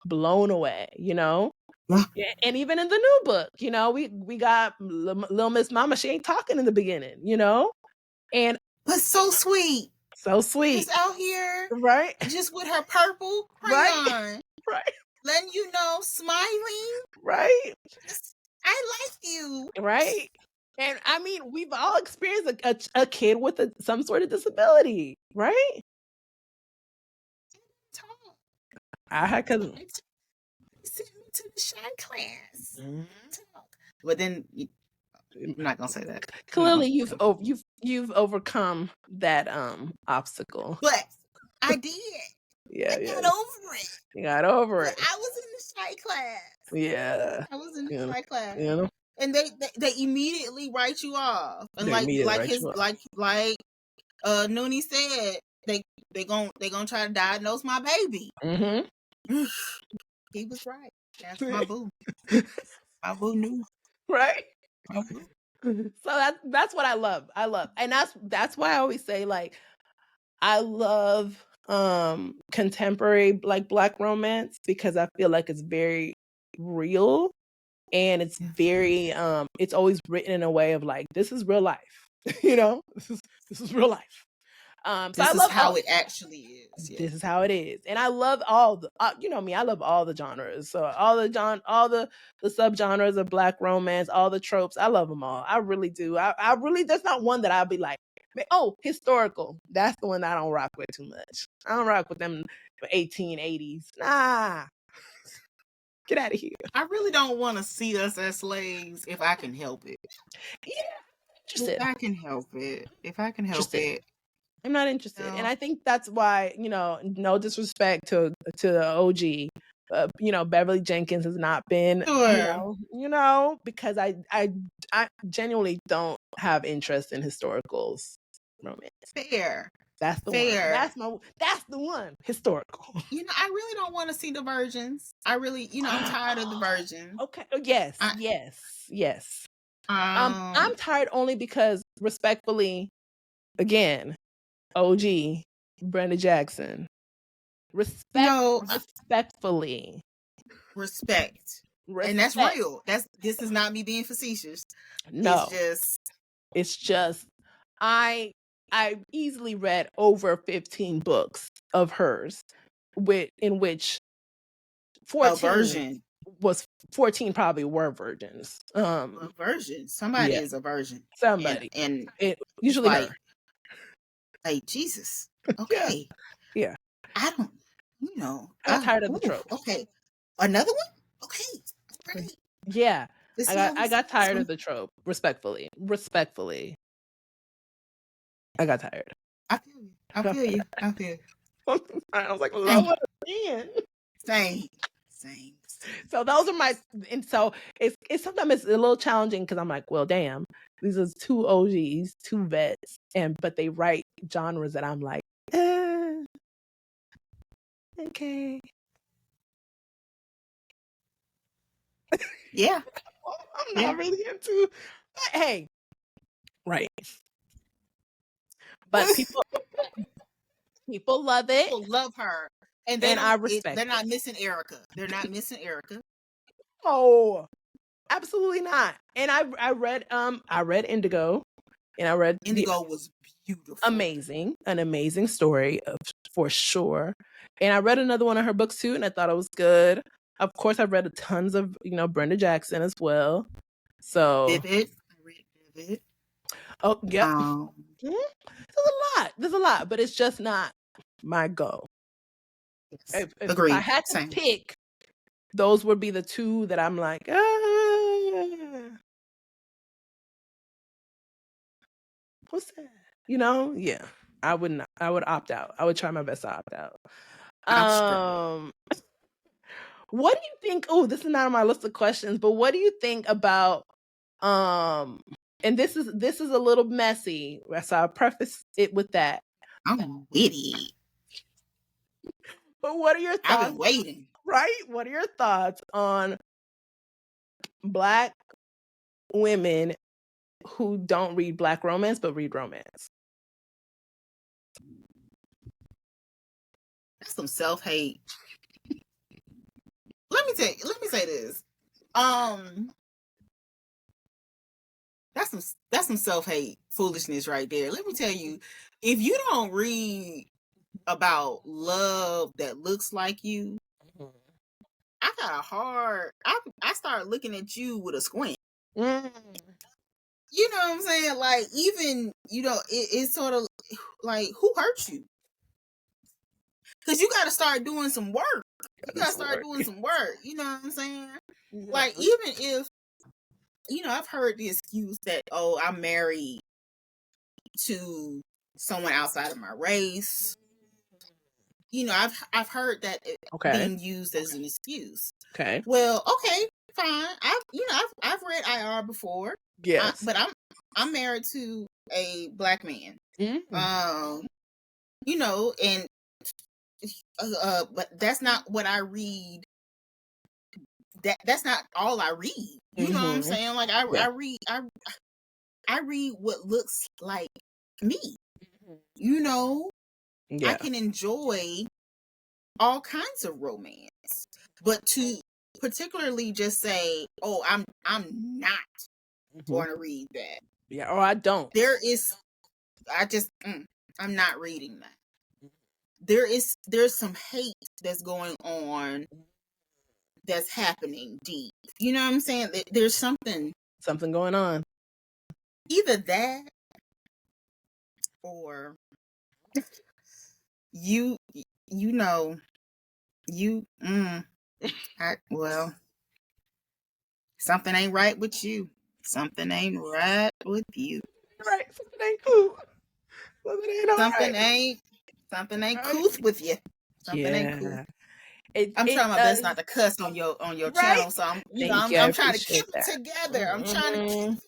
blown away, you know? Yeah. And even in the new book, you know, we got Little Miss Mama, she ain't talking in the beginning, you know?
But so sweet.
Just
out here.
Right.
Just with her purple crayon.
Right.
Letting you know, smiling.
Right.
I like you.
Right. And I mean, we've all experienced a kid with some sort of disability, right? I had cousin.
Send me to the shy class. But then I'm not gonna say that.
Clearly, you've overcome that obstacle.
But I did.
Yeah,
I got over it.
You got over it.
I was in the shy class.
Yeah,
I was in the shy class.
You know,
and they immediately write you off. And like Noonie said, they gonna try to diagnose my baby. He was right. That's my boo. My boo knew.
Right. So that's what I love. And that's why I always say, like, I love contemporary like Black romance, because I feel like it's very real, and it's very it's always written in a way of like, this is real life. You know, this is real life. So
this is how it actually is.
This is how it is. And I love all the you know me, I love all the genres. So all the subgenres of Black romance, all the tropes, I love them all. I really do. I really, there's not one that I'll be like, oh, historical, that's the one that I don't rock with too much. I don't rock with them 1880s. Nah. Get out of here.
I really don't want to see us as slaves if I can help it.
Yeah.
If I can help it.
I'm not interested. No. And I think that's why, you know, no disrespect to the OG, Beverly Jenkins has not been,
Sure.
because I genuinely don't have interest in historicals romance.
Fair.
That's the
Fair.
one. That's the one. Historical.
I really don't want to see the virgins. I really, I'm tired of the virgins.
Okay. Yes. Yes. I'm tired only because, respectfully, again, OG Brenda Jackson. Respectfully.
Respect. And that's real. This is not me being facetious.
No.
It's
just I easily read over 15 books of hers, in which 14 probably were virgins.
A virgin. Somebody is a virgin.
Somebody.
And
it usually her.
Like, Jesus. Okay.
Yeah.
I don't,
I'm tired of the trope.
Okay. Another one? Okay. Great.
Yeah. I got tired of the trope. Respectfully. I got tired.
I feel you.
I was like, Lord, man.
Same.
So those are and so it's sometimes it's a little challenging because I'm like, well, damn, these are two OGs, two vets, but they write genres that I'm like, okay.
Yeah.
I'm not really into, but hey, right. But people love it.
People love her. And I respect they're not missing Erica.
Oh, absolutely not. And I read Indigo, and I read
Indigo was beautiful.
Amazing. An amazing story for sure. And I read another one of her books too, and I thought it was good. Of course, I've read tons of, Brenda Jackson as well. So
Vivid. I read Vivid.
Oh, yeah. There's a lot, but it's just not my go. If
Agreed.
I had to pick, those would be the two that I'm like, what's that? Yeah. I would not. I would opt out. I would try my best to opt out. What do you think? Oh, this is not on my list of questions, but what do you think about and this is a little messy, so I'll preface it with that.
I'm witty.
But what are your thoughts?
I've been waiting.
Right? What are your thoughts on Black women who don't read Black romance but read romance?
That's some self-hate. Let me say this. That's some self-hate foolishness right there. Let me tell you, if you don't read about love that looks like you, I got a hard. I start looking at you with a squint. You know what I'm saying? Like, even it's sort of like, who hurt you? Because you got to start doing some work. You got to start doing some work. You know what I'm saying? Like, even if I've heard the excuse that, oh, I'm married to someone outside of my race. I've heard that being used as an excuse.
Okay.
Well, okay, fine. I've read IR before.
Yes.
But I'm married to a Black man.
Mm-hmm.
And but that's not what I read. That's not all I read. You know what I'm saying? Like, I read what looks like me. I can enjoy all kinds of romance, but to particularly just say, oh, I'm not going to read that.
Yeah, or I don't.
I'm not reading that. There's some hate that's going on, that's happening deep. You know what I'm saying? There's something
going on.
Either that, or something ain't right with you. Something ain't right with you.
Right, something ain't cool.
Something ain't couth with you. Something ain't cool. I'm trying my best not to cuss on your
right?
channel, so
Thank you. I
I'm trying to keep
appreciate
it
that.
together. I'm trying to keep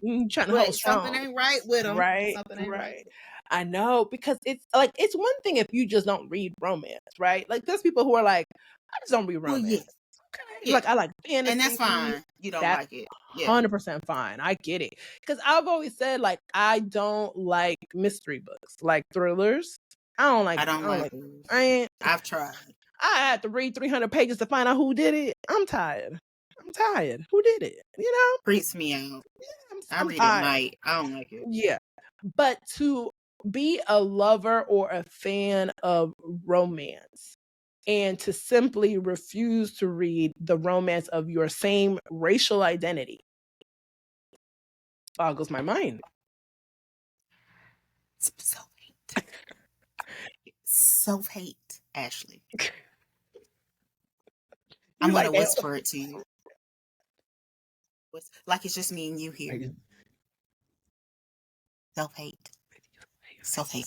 Trying to hold
but something
strong.
ain't right with them.
Right,
Something ain't
right. I know, because it's like, it's one thing if you just don't read romance, right? Like, there's people who are like, I just don't read
Well,
romance.
yeah.
Okay.
Yeah.
Like, I like fantasy.
And that's fine. You don't
That's
like it. Yeah.
100% fine. I get it. Because I've always said, like, I don't like mystery books, like thrillers. I don't like.
I don't like
those. I've
tried.
I had to read 300 pages to find out who did it. I'm tired. Who did it? You know?
Creeps me out. I
I'm
read
tired.
at night. I don't like it.
Yeah. But to be a lover or a fan of romance and to simply refuse to read the romance of your same racial identity boggles my mind.
Self-hate. Self-hate, Ashley. I'm going to whisper it to you. Like it's just me and you here. Self-hate. Self-hate.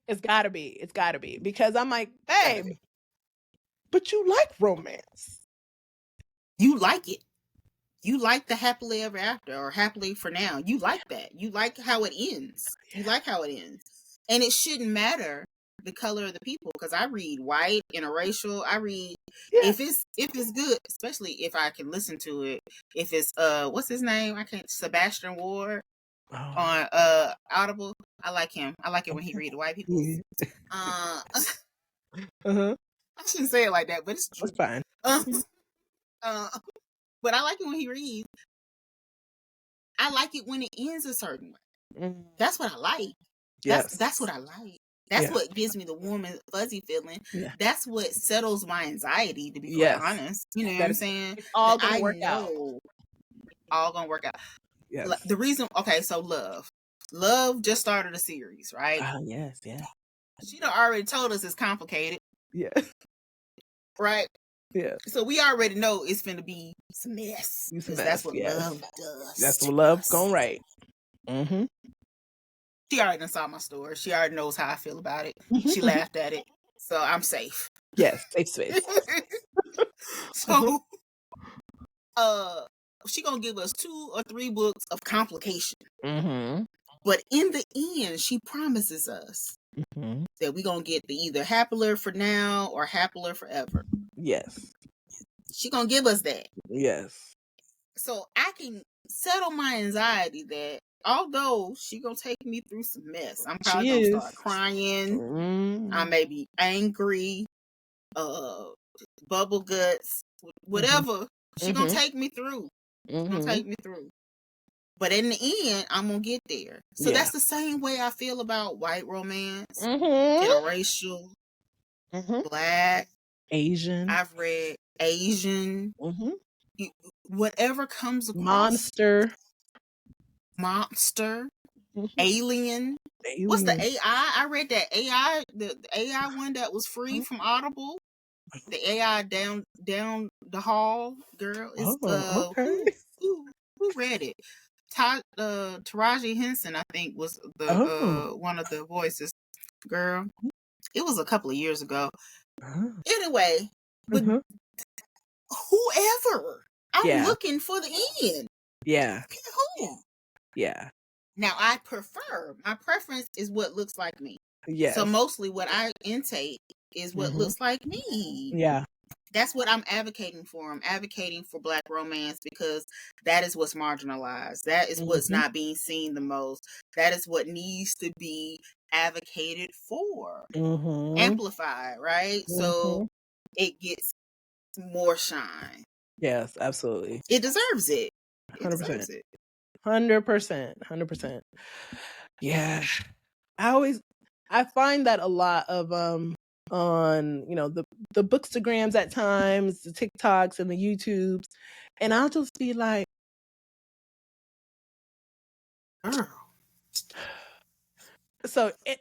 It's gotta be. Because I'm like, babe, but you like romance.
You like it. You like the happily ever after or happily for now. You like that. You like how it ends. You like how it ends. And it shouldn't matter the color of the people, because I read white, interracial. I read if it's good, especially if I can listen to it. If it's what's his name? Sebastian Ward on Audible. I like him. I like it when he read the white people. I shouldn't say it like that, but it's true.
It's fine.
But I like it when he reads. I like it when it ends a certain way. That's what I like. That's what I like. That's what gives me the warm and fuzzy feeling. Yeah. That's what settles my anxiety, to be quite honest. You know what I'm saying?
It's all gonna work out.
All gonna work out. Yes. The reason, okay, so Love just started a series, right?
Yes.
She done already told us it's complicated.
Yeah.
Right?
Yeah.
So we already know it's finna be some mess. That's what love does.
That's what love gonna write. Mm-hmm.
She already done saw my story. She already knows how I feel about it. She laughed at it. So I'm safe.
Yes, safe space.
So she gonna give us 2 or 3 books of complication. Mm-hmm. But in the end, she promises us that we're gonna get the either happier for now or happier forever.
Yes.
She gonna give us that.
Yes.
So I can settle my anxiety that although she gonna take me through some mess, I'm probably gonna start crying. I may be angry, bubble guts, whatever. She gonna take me through. Gonna take me through. But in the end, I'm gonna get there. So that's the same way I feel about white romance, interracial, black,
Asian.
I've read Asian. Whatever comes across. Monster. Alien. What's the AI? I read that AI, the AI one that was free from Audible. The AI down the hall, girl. Is who read it? Taraji Henson, I think, was the one of the voices. Girl, it was a couple of years ago. Anyway, but whoever, I'm looking for the end.
Yeah.
Who?
Yeah.
Now my preference is what looks like me.
Yeah.
So mostly what I intake is what looks like me.
Yeah.
That's what I'm advocating for. I'm advocating for Black romance because that is what's marginalized. That is what's not being seen the most. That is what needs to be advocated for. Amplified, right? So it gets more shine.
Yes, absolutely.
It deserves it.
100%. 100%. Yeah. I find that a lot of on, you know, the bookstagrams at times, the TikToks and the YouTubes, and I'll just be like, girl. So it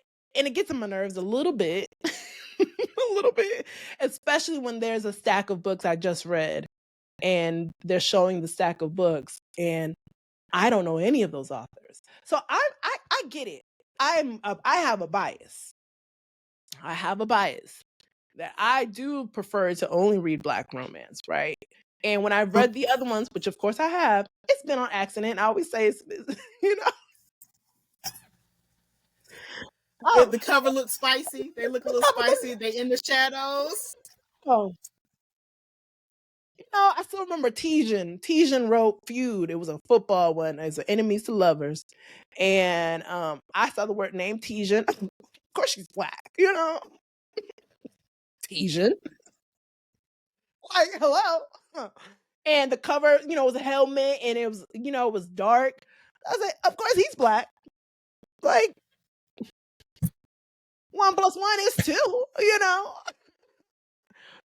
gets on my nerves a little bit. A little bit, especially when there's a stack of books I just read and they're showing the stack of books and I don't know any of those authors. So I get it. I have a bias. that I do prefer to only read Black romance, right? And when I've read the other ones, which of course I have, it's been on accident. I always say it's you know.
Oh, the cover looks spicy. They look a little spicy. They in the shadows.
Oh. I still remember Tijan. Tijan wrote Feud. It was a football one. It's enemies to lovers. And I saw the word name Tijan. Of course she's Black, Tijan. Like, hello. And the cover, was a helmet and it was, it was dark. I was like, of course he's Black. Like, 1 + 1 is 2,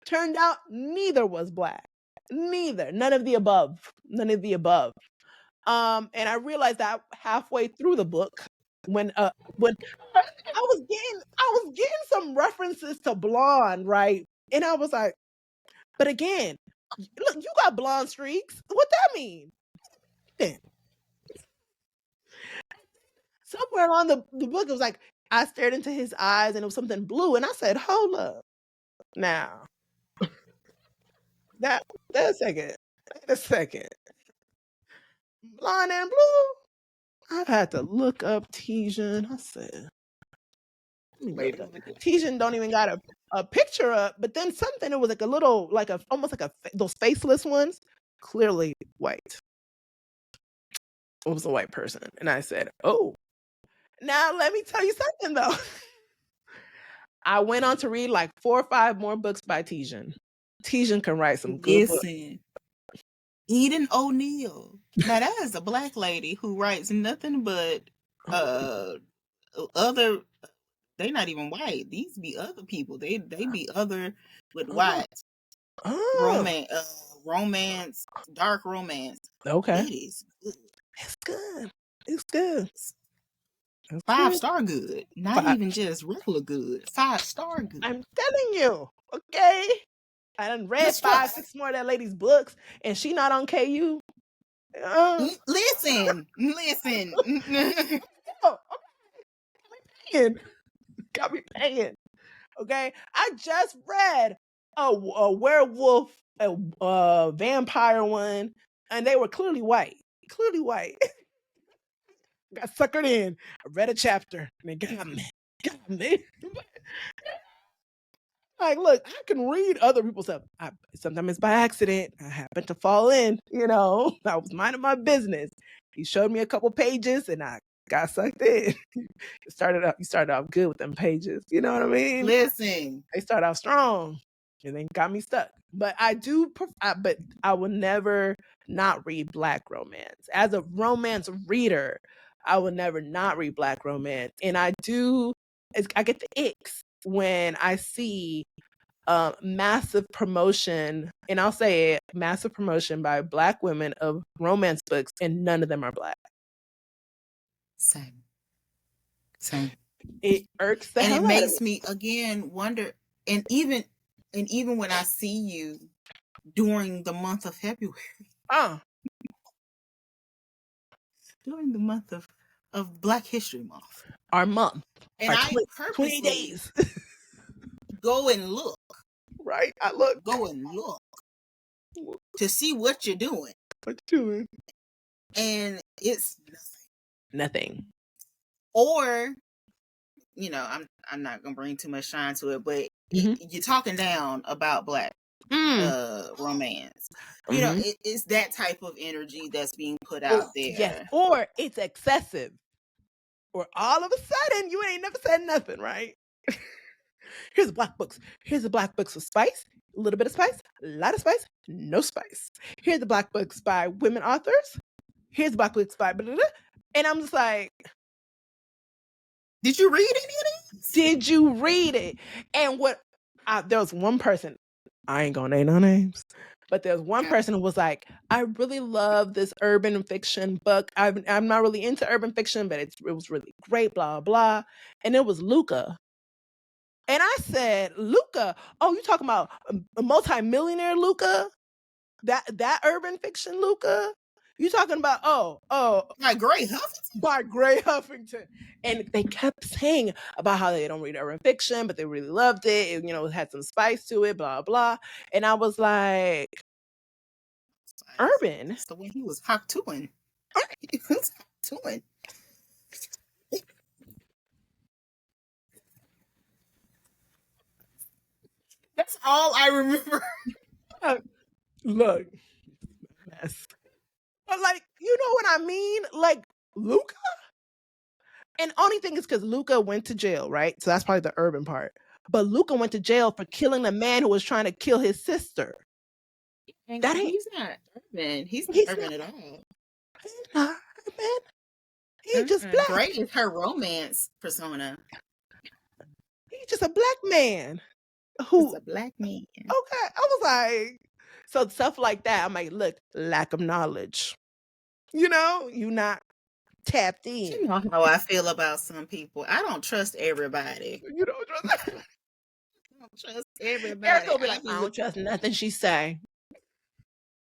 Turned out neither was Black. Neither. None of the above. And I realized that halfway through the book when I was getting some references to blonde, right? And I was like, but again, look, you got blonde streaks. What that mean? Somewhere along the book, it was like I stared into his eyes and it was something blue, and I said, hold up. Now. Wait a second. Blonde and blue? I've had to look up Tijan. I said, Tijan don't even got a picture up, but then something, it was like a little, almost like those faceless ones, clearly white. It was a white person. And I said, oh, now let me tell you something though. I went on to read like 4 or 5 more books by Tijan. Tijan can write some good books.
Eden O'Neill. Now that is a Black lady who writes nothing but other. They not even white. These be other people. They be other with white. Romance, dark romance.
Okay.
It is good.
It's good.
5-star good. Not even just regular good. 5-star good.
I'm telling you. Okay. I done read 5, 6 more of that lady's books, and she not on KU.
Listen.
Oh, okay. Got me paying. Okay. I just read a werewolf, a vampire one, and they were clearly white. Got suckered in. I read a chapter, and they got me. Like, look, I can read other people's stuff. Sometimes it's by accident. I happen to fall in, I was minding my business. He showed me a couple pages and I got sucked in. You started off good with them pages. You know what I mean?
Listen.
They started off strong and then got me stuck. But but I will never not read Black romance. As a romance reader, I will never not read Black romance. And I get the icks when I see massive promotion, and I'll say it, massive promotion by Black women of romance books, and none of them are Black.
Same.
It irks the hell out of me. And it
makes me again wonder, and even when I see you during the month of February. During the month of Black History Month.
Our month.
And I purposely
20 days.
go and look.
Right?
Go and look. To see what you're doing. And it's
nothing.
Or, I'm not going to bring too much shine to it, but you're talking down about Black romance. It's that type of energy that's being put out there.
Yes. Or it's excessive. Or all of a sudden, you ain't never said nothing, right? Here's the Black books. Here's the Black books with spice. A little bit of spice. A lot of spice. No spice. Here's the Black books by women authors. Here's the Black books by blah, blah, blah. And I'm just like,
did you read any of these?
Did you read it? And there was one person, I ain't gonna name no names, but there's one person who was like, I really love this urban fiction book. I'm not really into urban fiction, but it was really great, blah, blah. And it was Luca. And I said, Luca, oh, you talking about a multimillionaire Luca? That urban fiction Luca? You talking about
Like Gray Huffington?
by Gray Huffington. And they kept saying about how they don't read urban fiction, but they really loved it. It had some spice to it, blah, blah. And I was like, urban?
That's the way he was hot toing. He was hot toing. That's all I remember.
Look, mess. But like, you know what I mean? Like Luca? And only thing is because Luca went to jail, right? So that's probably the urban part. But Luca went to jail for killing the man who was trying to kill his sister.
And
That ain't.
he's not urban. He's not urban at all.
He's not urban. He's just black.
Gray is her romance persona.
He's just a black man.
Who's a black man?
Okay, I was like, so stuff like that. I'm like, look, lack of knowledge. You not tapped in.
You know how I feel about some people. I don't trust everybody.
You don't trust.
I don't trust everybody.
Erica will be like, I don't trust nothing she say.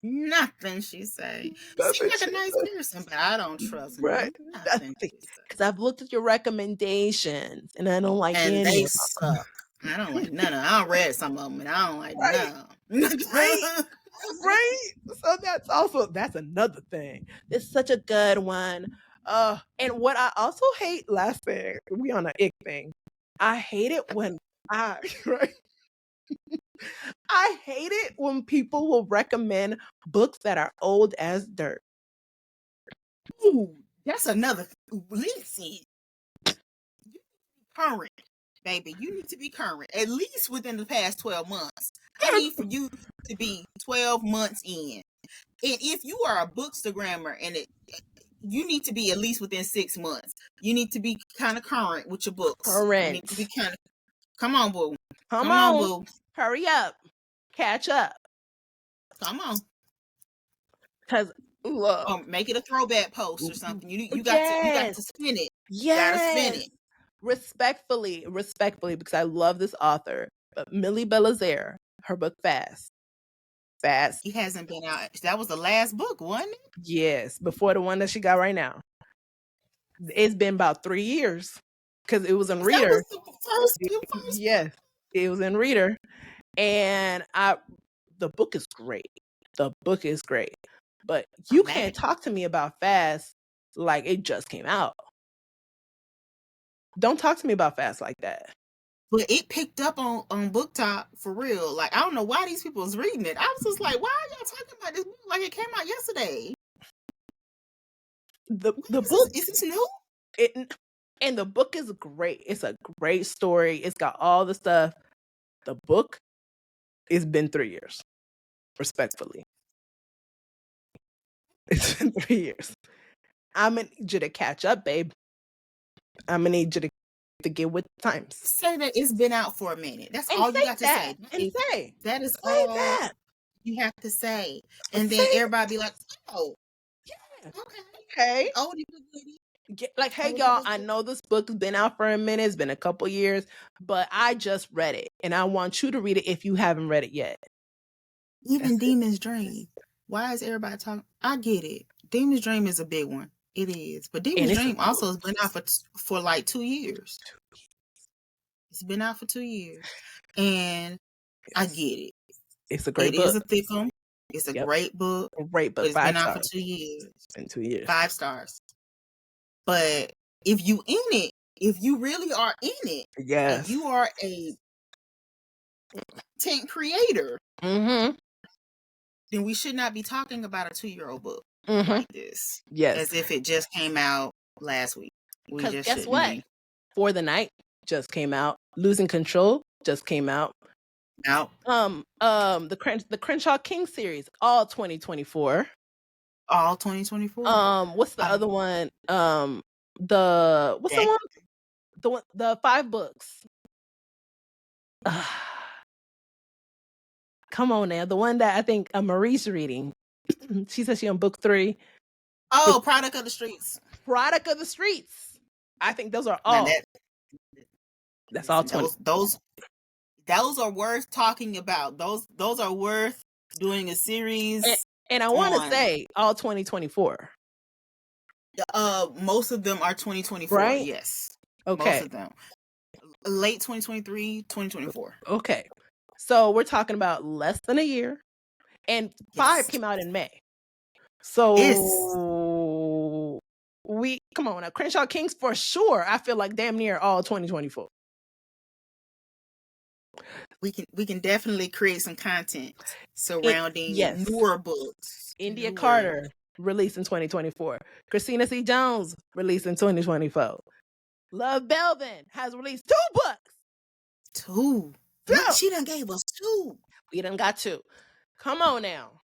Nothing she say. Seems like a nice person, but I don't trust
right. Because I've looked at your recommendations, and I don't like any.
And they suck. I don't like none of them. I read some of them, and I don't like none.
Right. So that's another thing. It's such a good one. And what I also hate, last thing, we on an ick thing. I hate it when right. I hate it when people will recommend books that are old as dirt.
Ooh, that's another. Listen, current, baby. You need to be current, at least within the past 12 months. I need for you to be 12 months in. And if you are a bookstagrammer you need to be at least within 6 months. You need to be kind of current with your books.
Correct.
You need to be kind of. Come on, boo.
Come on, boo. Hurry up. Catch up.
Come on.
Because look,
make it a throwback post or something. You got to spin it.
Yes.
You got to spin it.
Respectfully, because I love this author, but Millie Belazaire, her book Fast.
He hasn't been out. That was the last book, wasn't it?
Yes, before the one that she got right now. It's been about 3 years because it was in Reader.
That was the first
yes, it was in Reader, and the book is great. The book is great, but you can't talk to me about Fast like it just came out. Don't talk to me about Fast like that.
But it picked up on BookTok for real. Like, I don't know why these people was reading it. I was just like, why are y'all talking about this book like it came out yesterday?
The book
is this new?
And the book is great. It's a great story. It's got all the stuff. The book, it's been 3 years. Respectfully, it's been 3 years. I'm gonna need you to catch up, babe. I'm gonna need you to get with the times.
Say that it's been out for a minute. That's all you got to say. That is all you have to say. And then everybody be like, oh, yeah, okay. Oh,
like, hey, y'all, I know this book's been out for a minute. It's been a couple years, but I just read it, and I want you to read it if you haven't read it yet.
Even Demon's Dream. Why is everybody talking? I get it. Demon's Dream is a big one. It is. But Demon's Dream also has been out for like 2 years. It's been out for 2 years. And I get it.
It's a great book.
It is a thick one. It's a great book.
Great book.
It's been out for 2 years.
It's been 2 years.
5 stars. But if you in it, if you really are in it,
yes,
if you are a content creator,
then
we should not be talking about a 2-year-old book like this.
Yes.
As if it just came out last week.
Because guess what? For the Night just came out. Losing Control just came out. The Crenshaw King series, all 2024.
All 2024.
What's the other one? The 5 books. Come on now, the one that I think Marie's reading. She says she's on book 3.
Oh, Product of the Streets.
Product of the Streets. I think those are all. That's all 20.
Those are worth talking about. Those are worth doing a series
And I want to say all 2024.
Most of them are 2024.
Right?
Yes.
Okay.
Most of them. Late 2023, 2024.
Okay. So we're talking about less than a year. And 5 came out in May. So come on now. Crenshaw Kings for sure. I feel like damn near all 2024.
We can definitely create some content surrounding newer books.
India Carter released in 2024. Christina C. Jones released in 2024. Love Belvin has released 2 books.
2. Look, she done gave us 2.
We done got 2. Come on now.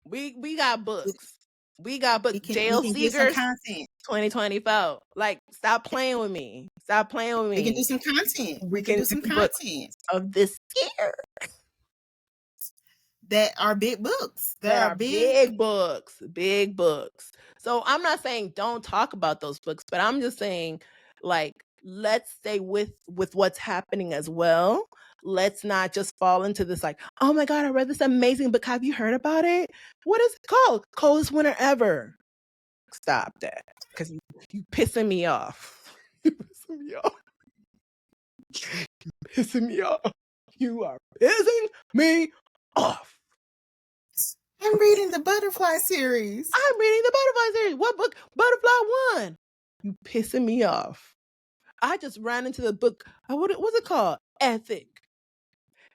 We got books. We got books. J.L. Seegers, 2024. Like, stop playing with me. Stop playing with me.
We can do some content. We can do some content
of this year
that are big books.
That are big books. Big books. So I'm not saying don't talk about those books, but I'm just saying, like, let's stay with what's happening as well. Let's not just fall into this like, oh my God, I read this amazing book. Have you heard about it? What is it called? Coldest Winter Ever. Stop that. Because you pissing me off. You pissing me off. You pissing me off. You are pissing me off.
I'm reading the Butterfly series.
What book? Butterfly 1. You pissing me off. I just ran into the book. What's it called? Ethic.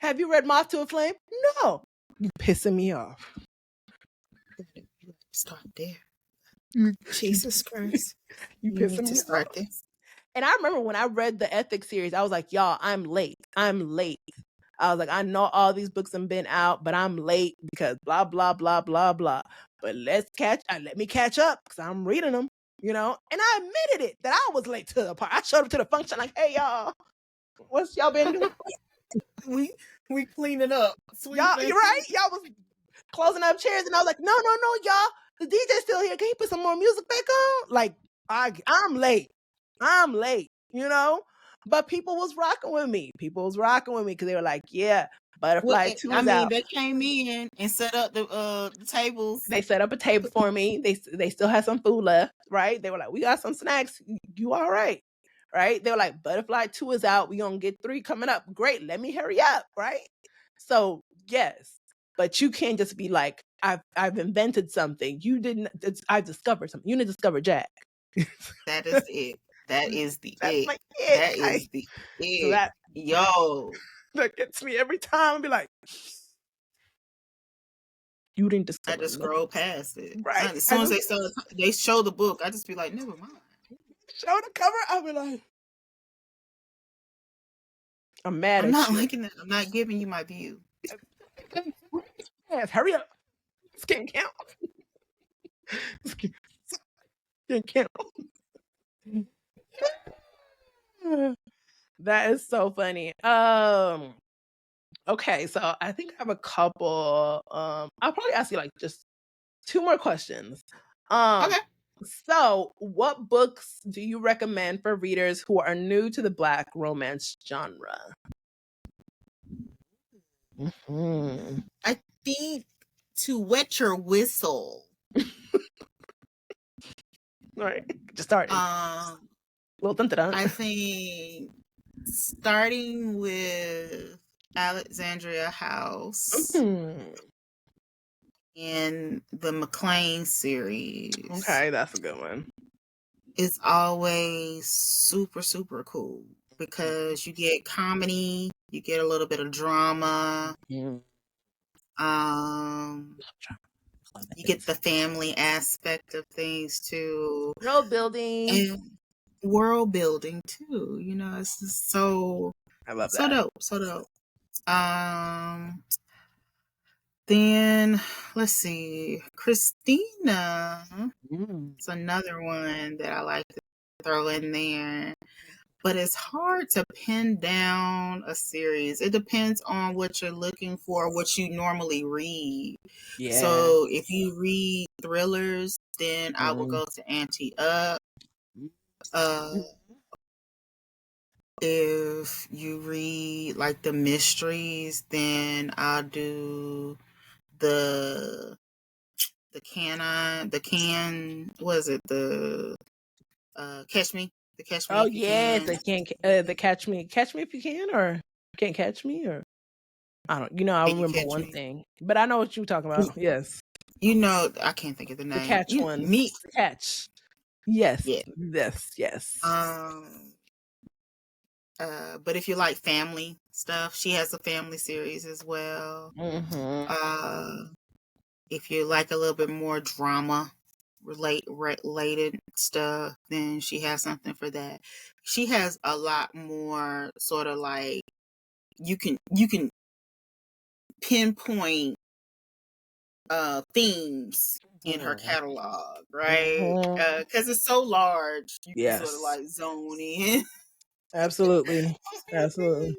Have you read Moth to a Flame? No. You pissing me off.
Start there. Jesus Christ.
You pissing me off. There. And I remember when I read the Ethic series, I was like, y'all, I'm late. I was like, I know all these books have been out, but I'm late because blah, blah, blah, blah, blah. But let me catch up because I'm reading them, you know? And I admitted it that I was late to the part. I showed up to the function like, hey, y'all, what's y'all been doing?
we cleaning up.
Y'all, you're right. Y'all was closing up chairs and I was like, no, y'all. The DJ's still here. Can you put some more music back on? Like, I'm late. You know? But people was rocking with me. Because they were like, yeah, Butterfly 2 is out.
They came in and set up the tables.
They set up a table for me. They still had some food left, right? They were like, we got some snacks. You all right? Right? They were like, Butterfly 2 is out. We gonna get 3 coming up. Great. Let me hurry up, right? So, yes. But you can't just be like, I've invented something. I discovered something. You didn't discover Jack.
That is it. That is the it.
Like
it. That is the it. So
that gets me every time. I'll be like, you didn't discover.
I just scroll past it.
Right.
As soon as they show the book, I just be like, never mind.
Show the cover. I'll be like, I'm mad.
I'm not liking that. I'm not giving you my view.
Yes, hurry up. This can't count. Can't count. That is so funny. Okay, so I think I have a couple. I'll probably ask you like just 2 more questions.
Okay.
So, what books do you recommend for readers who are new to the Black romance genre? Mm-hmm.
I think To Wet Your Whistle.
All right, just starting. Well,
I think starting with Alexandria House and the McLean series.
Okay, that's a good one.
It's always super, super cool because you get comedy, you get a little bit of drama. You get the family aspect of things too. World building too. You know, it's just so
I love that.
So dope. Then let's see, Christina. It's another one that I like to throw in there. But it's hard to pin down a series. It depends on what you're looking for, what you normally read. Yeah. So if you read thrillers, then I will go to Ante Up. If you read like the mysteries, then I'll do the was it the Catch Me
Oh
If You
yes,
Can.
the catch me if you can, or can't catch me, or I don't. I
Can You
remember
Catch
one
Me?
thing, but I know what you're talking about. Yes,
I can't think of the
the
name.
catch ones.
Me,
The catch. Yes,
yeah.
yes.
But if you like family stuff, she has a family series as well. If you like a little bit more drama related stuff, then she has something for that. She has a lot more sort of like you can pinpoint themes in her catalog, right? Because it's so large, you can sort of
Yes,
like zone in.
absolutely, absolutely.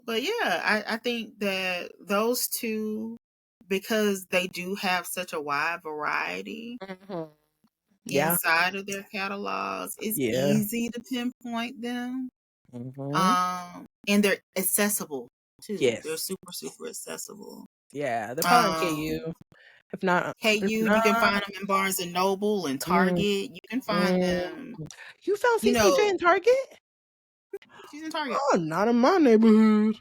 But yeah, I think that those two, because they do have such a wide variety
Yeah,
inside of their catalogs, it's
yeah.
easy to pinpoint them. And they're accessible too. They're
Yes,
super, super accessible.
yeah. They're probably on KU. If not,
You can find them in Barnes and Noble and
mm,
Target. You can find
mm.
them,
You found
you
CCJ
know,
in Target?
she's in Target.
Oh, not in my neighborhood.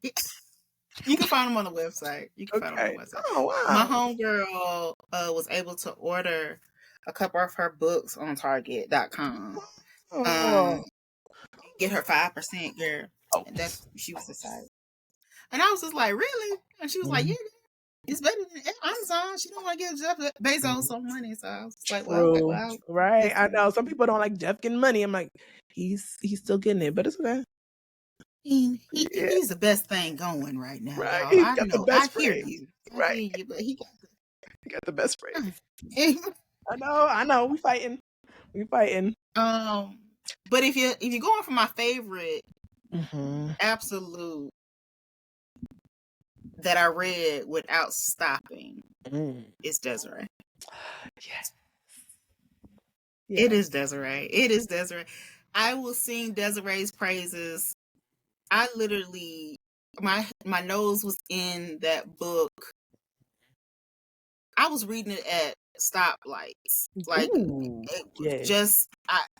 You can find them on the website.
Okay. Oh
My
wow.
homegirl was able to order a couple of her books on Target.com.
Oh.
Get her 5%, girl.
Oh.
And she was excited. And I was just like, really? And she was like, yeah, it's better than Amazon. She don't want to give Jeff Bezos some money. So I was like, well, okay,
True.
well,
Right. I know some people don't like Jeff getting money. I'm like, he's still getting it, but it's okay.
He's the best thing going right now,
Right.
y'all.
He's
I
got the
know.
best
I hear
phrase.
you.
Right.
But he
He got the best phrase.
got
I know. We fighting.
But if you're going for my favorite absolute that I read without stopping, it's Desiree.
Yes.
It is Desiree. I will sing Desiree's praises. I literally, my nose was in that book. I was reading it at stoplights. Like, it was just,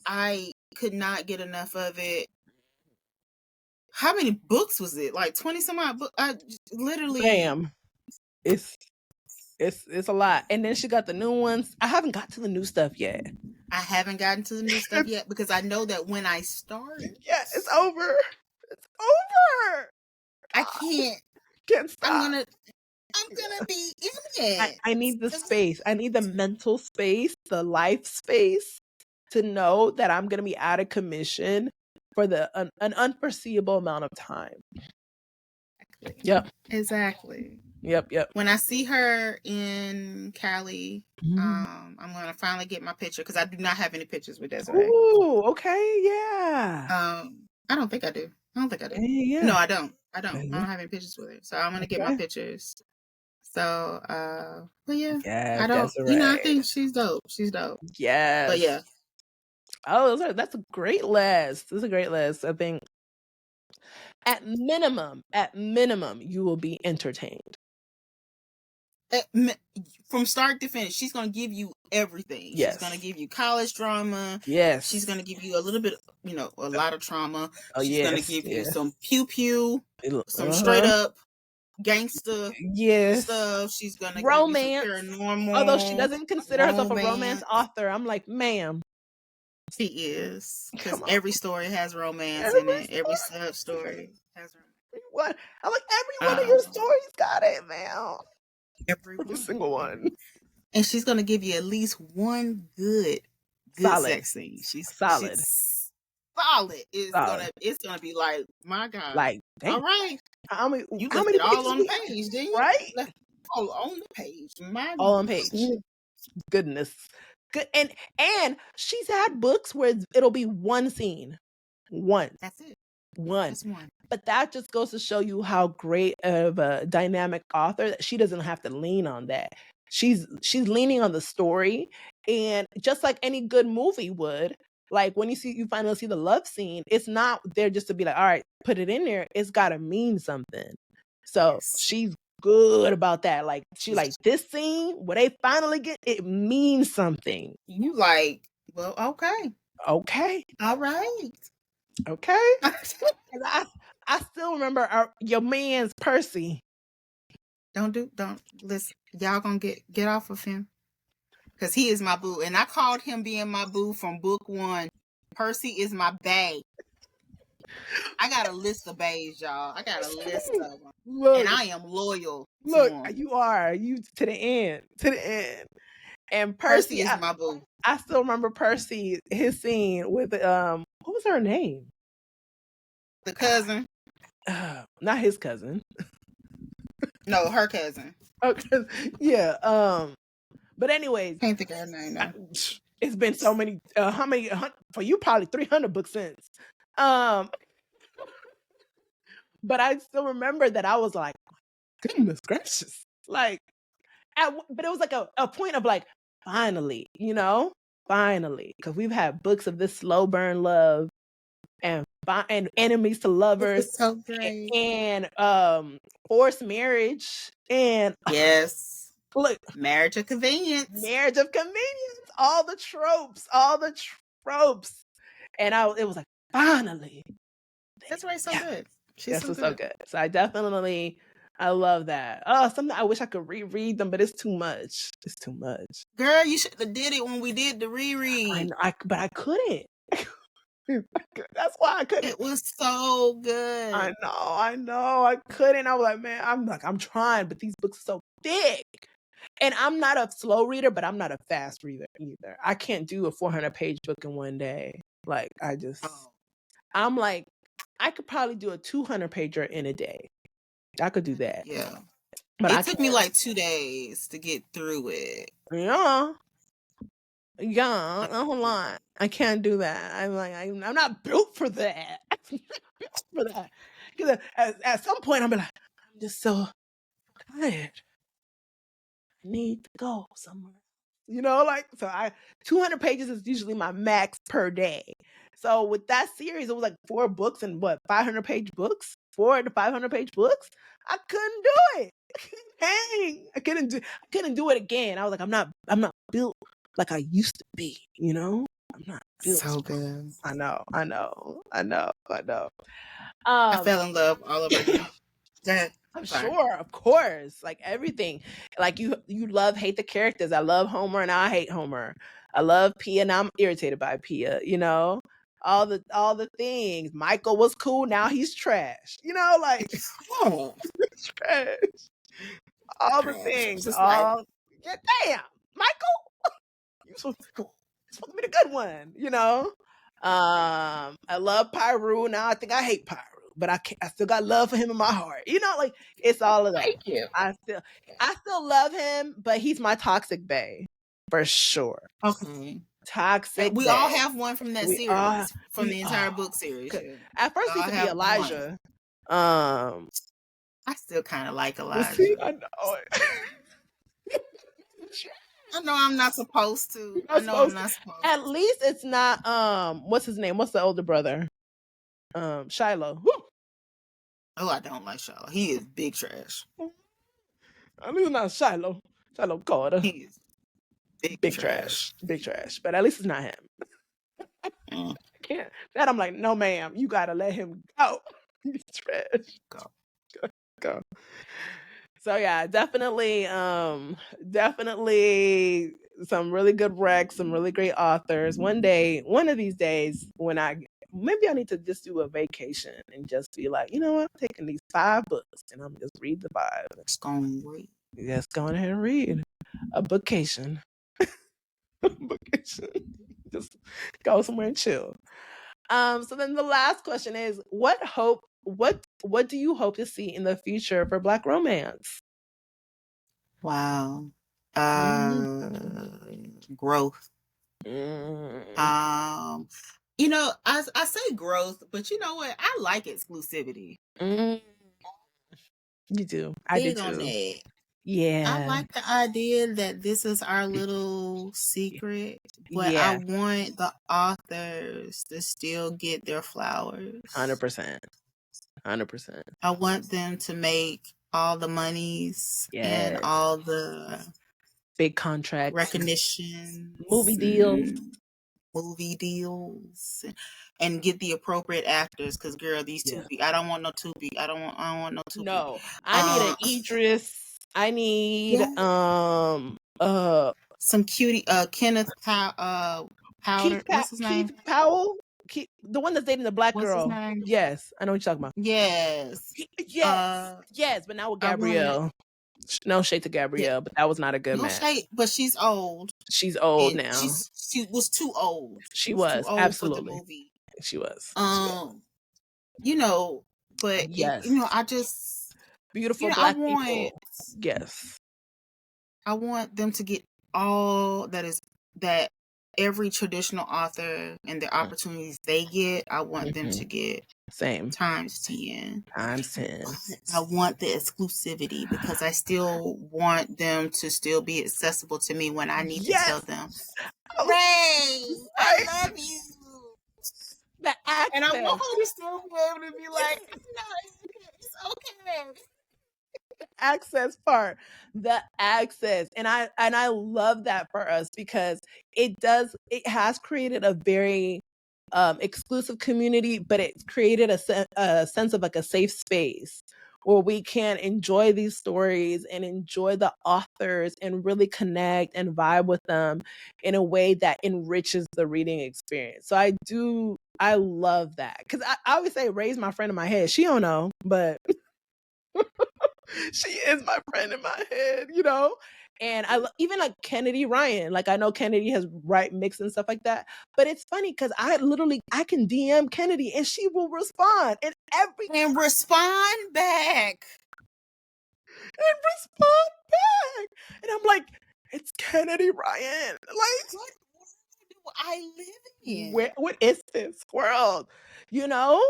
I could not get enough of it. How many books was it? Like 20 some odd books. I literally.
Bam. It's a lot. And then she got the new ones. I haven't got to the new stuff yet.
I haven't gotten to the new stuff yet because I know that when I start,
it's over. It's over.
I can't stop. I'm gonna be in it.
I need the space. I need the mental space, the life space to know that I'm gonna be out of commission for an unforeseeable amount of time.
Exactly.
Yep.
When I see her in Cali, I'm gonna finally get my picture because I do not have any pictures with Desiree.
Ooh, okay, yeah.
I don't think I do.
Yeah.
No, I don't. I don't have any pictures with her, so I'm gonna get my pictures. So, but yeah, I don't.
Desiree.
I think she's dope.
Yes.
But yeah.
Oh, that's a great list. This is a great list. I think at minimum, you will be entertained.
From start to finish, she's going to give you everything.
Yes.
She's going to give you college drama.
Yes.
She's going to give you a little bit, a lot of trauma.
Oh,
she's going to give you some pew-pew, some straight up gangster stuff. She's going to
romance.
Give you some paranormal.
Although she doesn't consider herself a romance author, I'm like, ma'am.
She is. Because every story has romance in it. Every story has romance.
What? I'm like, every one of your stories got it, man. Every single one.
And she's gonna give you at least one good
solid
sex scene. She's
solid.
It's gonna be like, my God.
Like, dang.
All right.
How many
it
pages
all on the page, didn't you?
Right?
All on the page.
All on page. Goodness. Good. And she's had books where it'll be one scene. One.
That's it.
One.
Just one.
But that just goes to show you how great of a dynamic author that she doesn't have to lean on that. She's leaning on the story, and just like any good movie would, like when you finally see the love scene, it's not there just to be like, all right, put it in there. It's got to mean something. So
Yes.
she's good about that. Like she like this scene where they finally get it means something.
You like, well, okay.
Okay.
All right.
Okay. And I still remember your man's Percy.
Don't listen. Y'all gonna get off of him. Cause he is my boo. And I called him being my boo from book 1. Percy is my bae. I got a list of baes, y'all. I got a list of them.
Look,
and I am loyal to
look,
him.
you are. You to the end. To the end. And
Percy is my boo.
I still remember Percy, his scene with what was her name?
The cousin.
Not his cousin.
No, her cousin.
Okay. Yeah. But anyways,
Can't think of her name now.
It's been so many. How many for you? Probably 300 books since. But I still remember that I was like, goodness gracious, like, but it was like a point of like, finally, finally, because we've had books of this slow burn love and enemies to lovers,
It's so great,
and forced marriage, and
yes,
look,
marriage of convenience,
all the tropes, and it was like, finally.
That's why it's so good. She's
so good. So I love that. Oh, something I wish I could reread them, but it's too much. It's too much.
Girl, you should have did it when we did the reread.
But I couldn't. That's why I couldn't.
It was so good.
I know. I couldn't. I was like, man, I'm trying, but these books are so thick. And I'm not a slow reader, but I'm not a fast reader either. I can't do a 400-page book in one day. Like, I'm like, I could probably do a 200-pager in a day. I could do that.
Yeah.
But
it took me like 2 days to get through it.
Yeah. Yeah, a whole lot. I can't do that. I'm like, I'm not built for that. Because at some point, I'm like, I'm just so tired. I need to go somewhere. Like, so 200 pages is usually my max per day. So with that series, it was like 4 books and 500-page books? 4 to 500-page books? I couldn't do it. Hang. I couldn't do it again. I was like, I'm not built like I used to be, I'm not built.
So good.
I know.
I fell in love all over again.
I'm sure, of course. Like everything. Like you hate the characters. I love Homer and I hate Homer. I love Pia and I'm irritated by Pia, all the things. Michael was cool, now he's trash. Like he's trash. All the things. Damn, Michael. You're supposed to be the good one, I love Pyru. Now I think I hate Pyru, but I still got love for him in my heart. Like it's all of that.
Thank you.
I still love him, but he's my toxic bae for sure.
Okay.
Toxic.
We
bae.
all have one from that series, from the entire book series.
At first, it used to be Elijah.
One. I still kind of like Elijah.
See, I know it.
I know I'm not supposed to. I'm not supposed to.
At least it's not what's his name? What's the older brother? Shiloh. Woo!
Oh, I don't like Shiloh. He is big trash.
At least not Shiloh. Shiloh Carter.
He is big trash.
Big trash. But at least it's not him. I can't. That I'm like, no, ma'am. You gotta let him go. He's trash. Go. So yeah, definitely some really good recs, some really great authors. One of these days, maybe I need to just do a vacation and just be like, you know what, I'm taking these 5 books and I'm just read the 5.
Just go and read.
Just go ahead and read a bookcation. Just go somewhere and chill. So then the last question is, what do you hope to see in the future for Black romance?
Wow. Growth. I say growth, but you know what? I like exclusivity.
You do. I do too. Yeah.
I like the idea that this is our little secret, but I want the authors to still get their flowers.
100%.
I want them to make all the monies and
Yes.
all the
Big contracts,
recognition,
movie deals.
and get the appropriate actors. Because girl, these
Yeah.
Tubi, I don't want no Tubi. I don't want no Tubi.
No, I need an Idris. I need
some cutie Kenneth Powder. What's his name?
Keith Powell, the one that's dating the black
What's his
girl.
name?
Yes, I know what you're talking about.
Yes.
Yes, but now with Gabrielle. No shade to Gabrielle, but that was not a good match.
No shade, but she's old.
She's old now.
She was too old.
She was
too old
absolutely
for the movie.
She was.
You know, but
yes,
I just
beautiful black people. Yes,
I want them to get all that every traditional author and the opportunities they get. I want them to get times 10.
Times 10.
I want the exclusivity because I still want them to still be accessible to me when I need to tell them, Ray, I love you.
The access.
And I want her to still be able to be like, no, it's okay.
Access part, the access, and I love that for us because it has created a very exclusive community, but it's created a sense of like a safe space where we can enjoy these stories and enjoy the authors and really connect and vibe with them in a way that enriches the reading experience. So I love that because I always say Ray's my friend in my head. She don't know, but she is my friend in my head, you know? And even like Kennedy Ryan, like I know Kennedy has write mix and stuff like that, but it's funny because I can DM Kennedy and she will respond and
respond back.
And I'm like, it's Kennedy Ryan. Like,
what do I live in?
What is this world? You know?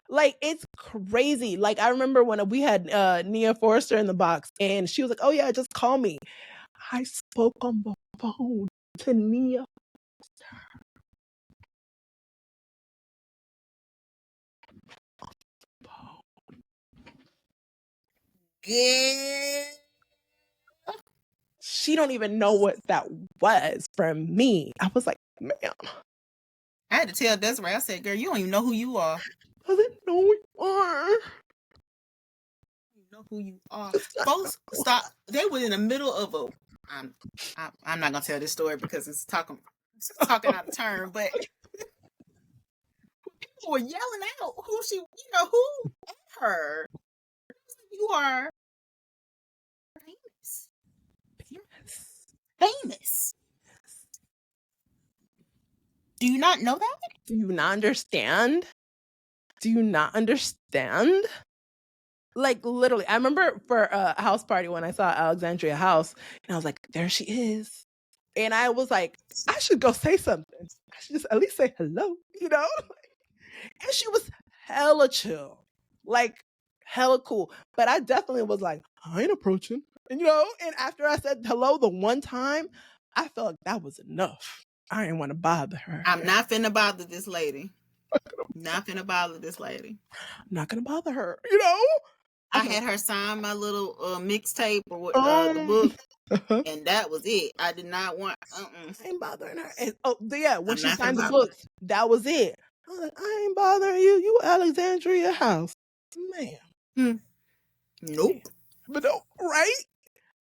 Like, it's crazy. Like, I remember when we had Nia Forrester in the box and she was like, oh yeah, just call me. I spoke on the phone to Nia Forrester. She don't even know what that was from me. I was like, ma'am.
I had to tell Desiree, I said, girl, you don't even know who you are.
I didn't know who you are.
You know who you are. Folks, stop. They were in the middle of a I'm not gonna tell this story because it's talking out of turn, but people were yelling out who she, who her. You are famous. Do you not know that?
Do you not understand? Do you not understand? Like, literally, I remember for a house party when I saw Alexandria House, and I was like, there she is. And I was like, I should go say something. I should just at least say hello, you know? And she was hella chill, like hella cool. But I definitely was like, I ain't approaching, and and after I said hello the one time, I felt like that was enough. I didn't want to bother her.
I'm not finna bother this lady. Not finna bother this lady.
I'm not gonna bother her,
I had her sign my little mixtape or the book, and that was it. I did not want.
I ain't bothering her. And, when she signed the books, that was it. I was like, I ain't bothering you. You Alexandria House, ma'am.
Nope.
But no, right?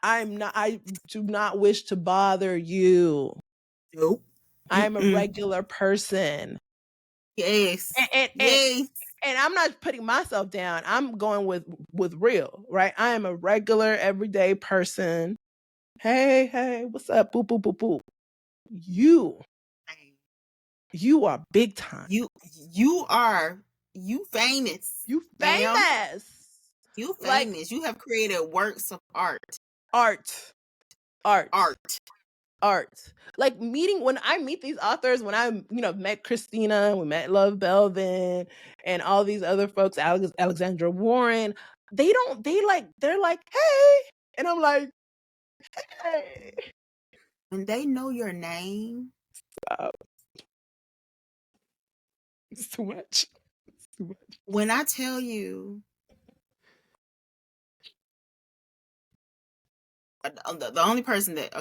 I do not wish to bother you.
Nope.
I'm a regular person.
Yes.
Yes. And I'm not putting myself down. I'm going with real, right? I am a regular, everyday person. Hey, what's up? Boop, boop, boop, boop. You are big time.
You famous.
You famous.
You famous. You have created works of art.
Like when I meet these authors, when I met Christina, we met Love Belvin and all these other folks, Alexandra Warren, they're like, hey, and I'm like, hey.
When they know your name,
stop. It's too much.
When I tell you the only person that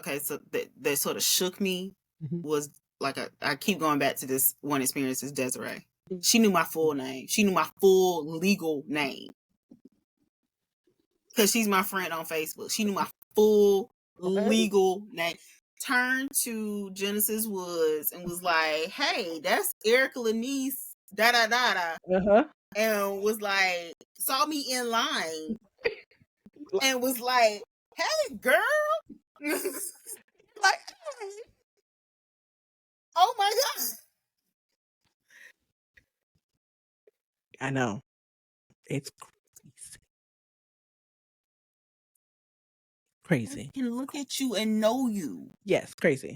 that sort of shook me was like I keep going back to this one experience is Desiree. She knew my full name. She knew my full legal name because she's my friend on Facebook. She knew my full legal name. Turned to Genesis Woods and was like, "Hey, that's Erica Lenise, da da da da," and was like, saw me in line and was like, "Hey, girl." Like, oh my God.
I know. It's crazy.
I can look at you and know you.
Yes, crazy.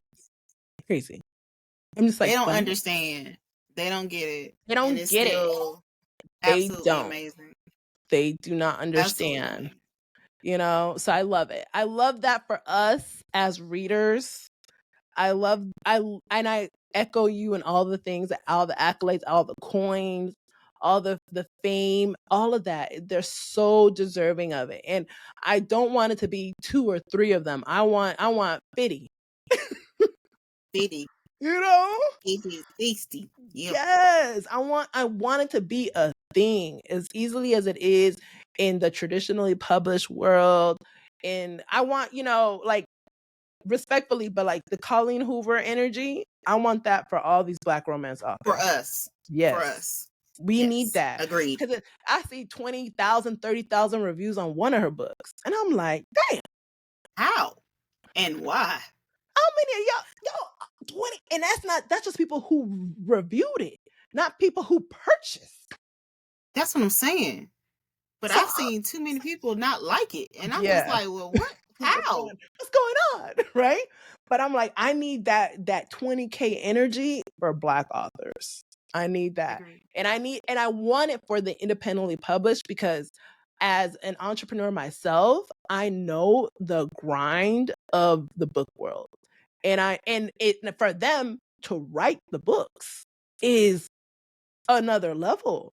Crazy. I'm just like,
they don't understand. They don't get it.
They don't
and it's
get
still
it.
Absolutely amazing.
They do not understand. Absolutely. You know, so I love it. I love that for us as readers. I echo you and all the things, all the accolades, all the coins, all the fame, all of that. They're so deserving of it. And I don't want it to be 2 or 3 of them. I want 50.
50.
You know?
50. Yep.
Yes. I want it to be a thing as easily as it is in the traditionally published world. And I want, like, respectfully, but like the Colleen Hoover energy, I want that for all these Black romance authors.
For us.
Yes.
For us.
We need that.
Agreed.
Because I see 20,000, 30,000 reviews on one of her books. And I'm like, damn.
How? And why?
How many of y'all 20? And that's just people who reviewed it, not people who purchased.
That's what I'm saying. But I've seen too many people not like it. And I'm just like, well, what? How?
What's going on? Right? But I'm like, I need that 20K energy for Black authors. I need that. And I want it for the independently published, because as an entrepreneur myself, I know the grind of the book world. And for them to write the books is another level.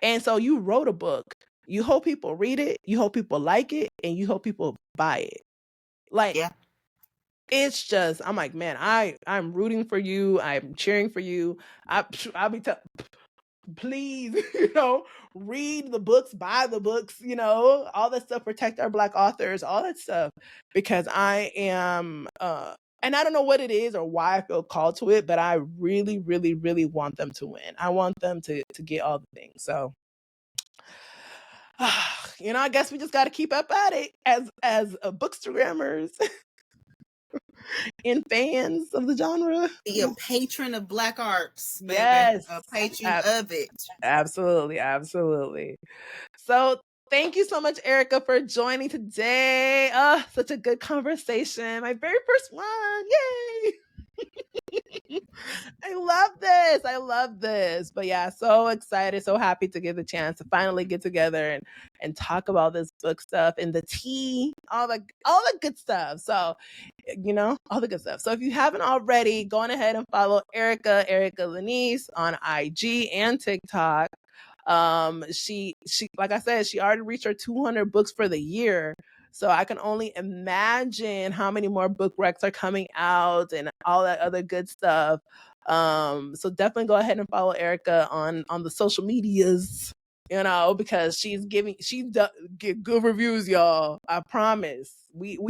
And so you wrote a book. You hope people read it, you hope people like it, and you hope people buy it. Like, yeah. It's just, I'm like, man, I'm rooting for you. I'm cheering for you. I'll be please, read the books, buy the books, all that stuff, protect our Black authors, all that stuff, because I am, and I don't know what it is or why I feel called to it, but I really, really, really want them to win. I want them to get all the things. So, I guess we just got to keep up at it as bookstagrammers and fans of the genre.
Be a patron of Black arts, baby.
Yes.
A patron of it.
Absolutely. Absolutely. So thank you so much, Erica, for joining today. Such a good conversation. My very first one. Yay! I love this. But yeah, so excited, so happy to get the chance to finally get together and talk about this book stuff and the tea, all the good stuff. So, all the good stuff. So if you haven't already, go on ahead and follow Erica Lenise on IG and TikTok. She like I said, she already reached her 200 books for the year. So I can only imagine how many more book recs are coming out and all that other good stuff. So definitely go ahead and follow Erica on the social medias, because she get good reviews, y'all. I promise.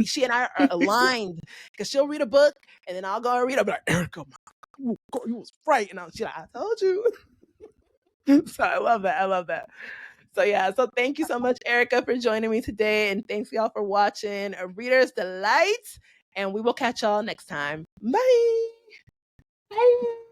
She and I are aligned, because she'll read a book and then I'll go and read it. I'll be like, Erica, you was right. And she's like, I told you. So I love that. So yeah, so thank you so much, Erica, for joining me today. And thanks y'all for watching A Reader's Delight. And we will catch y'all next time. Bye. Bye.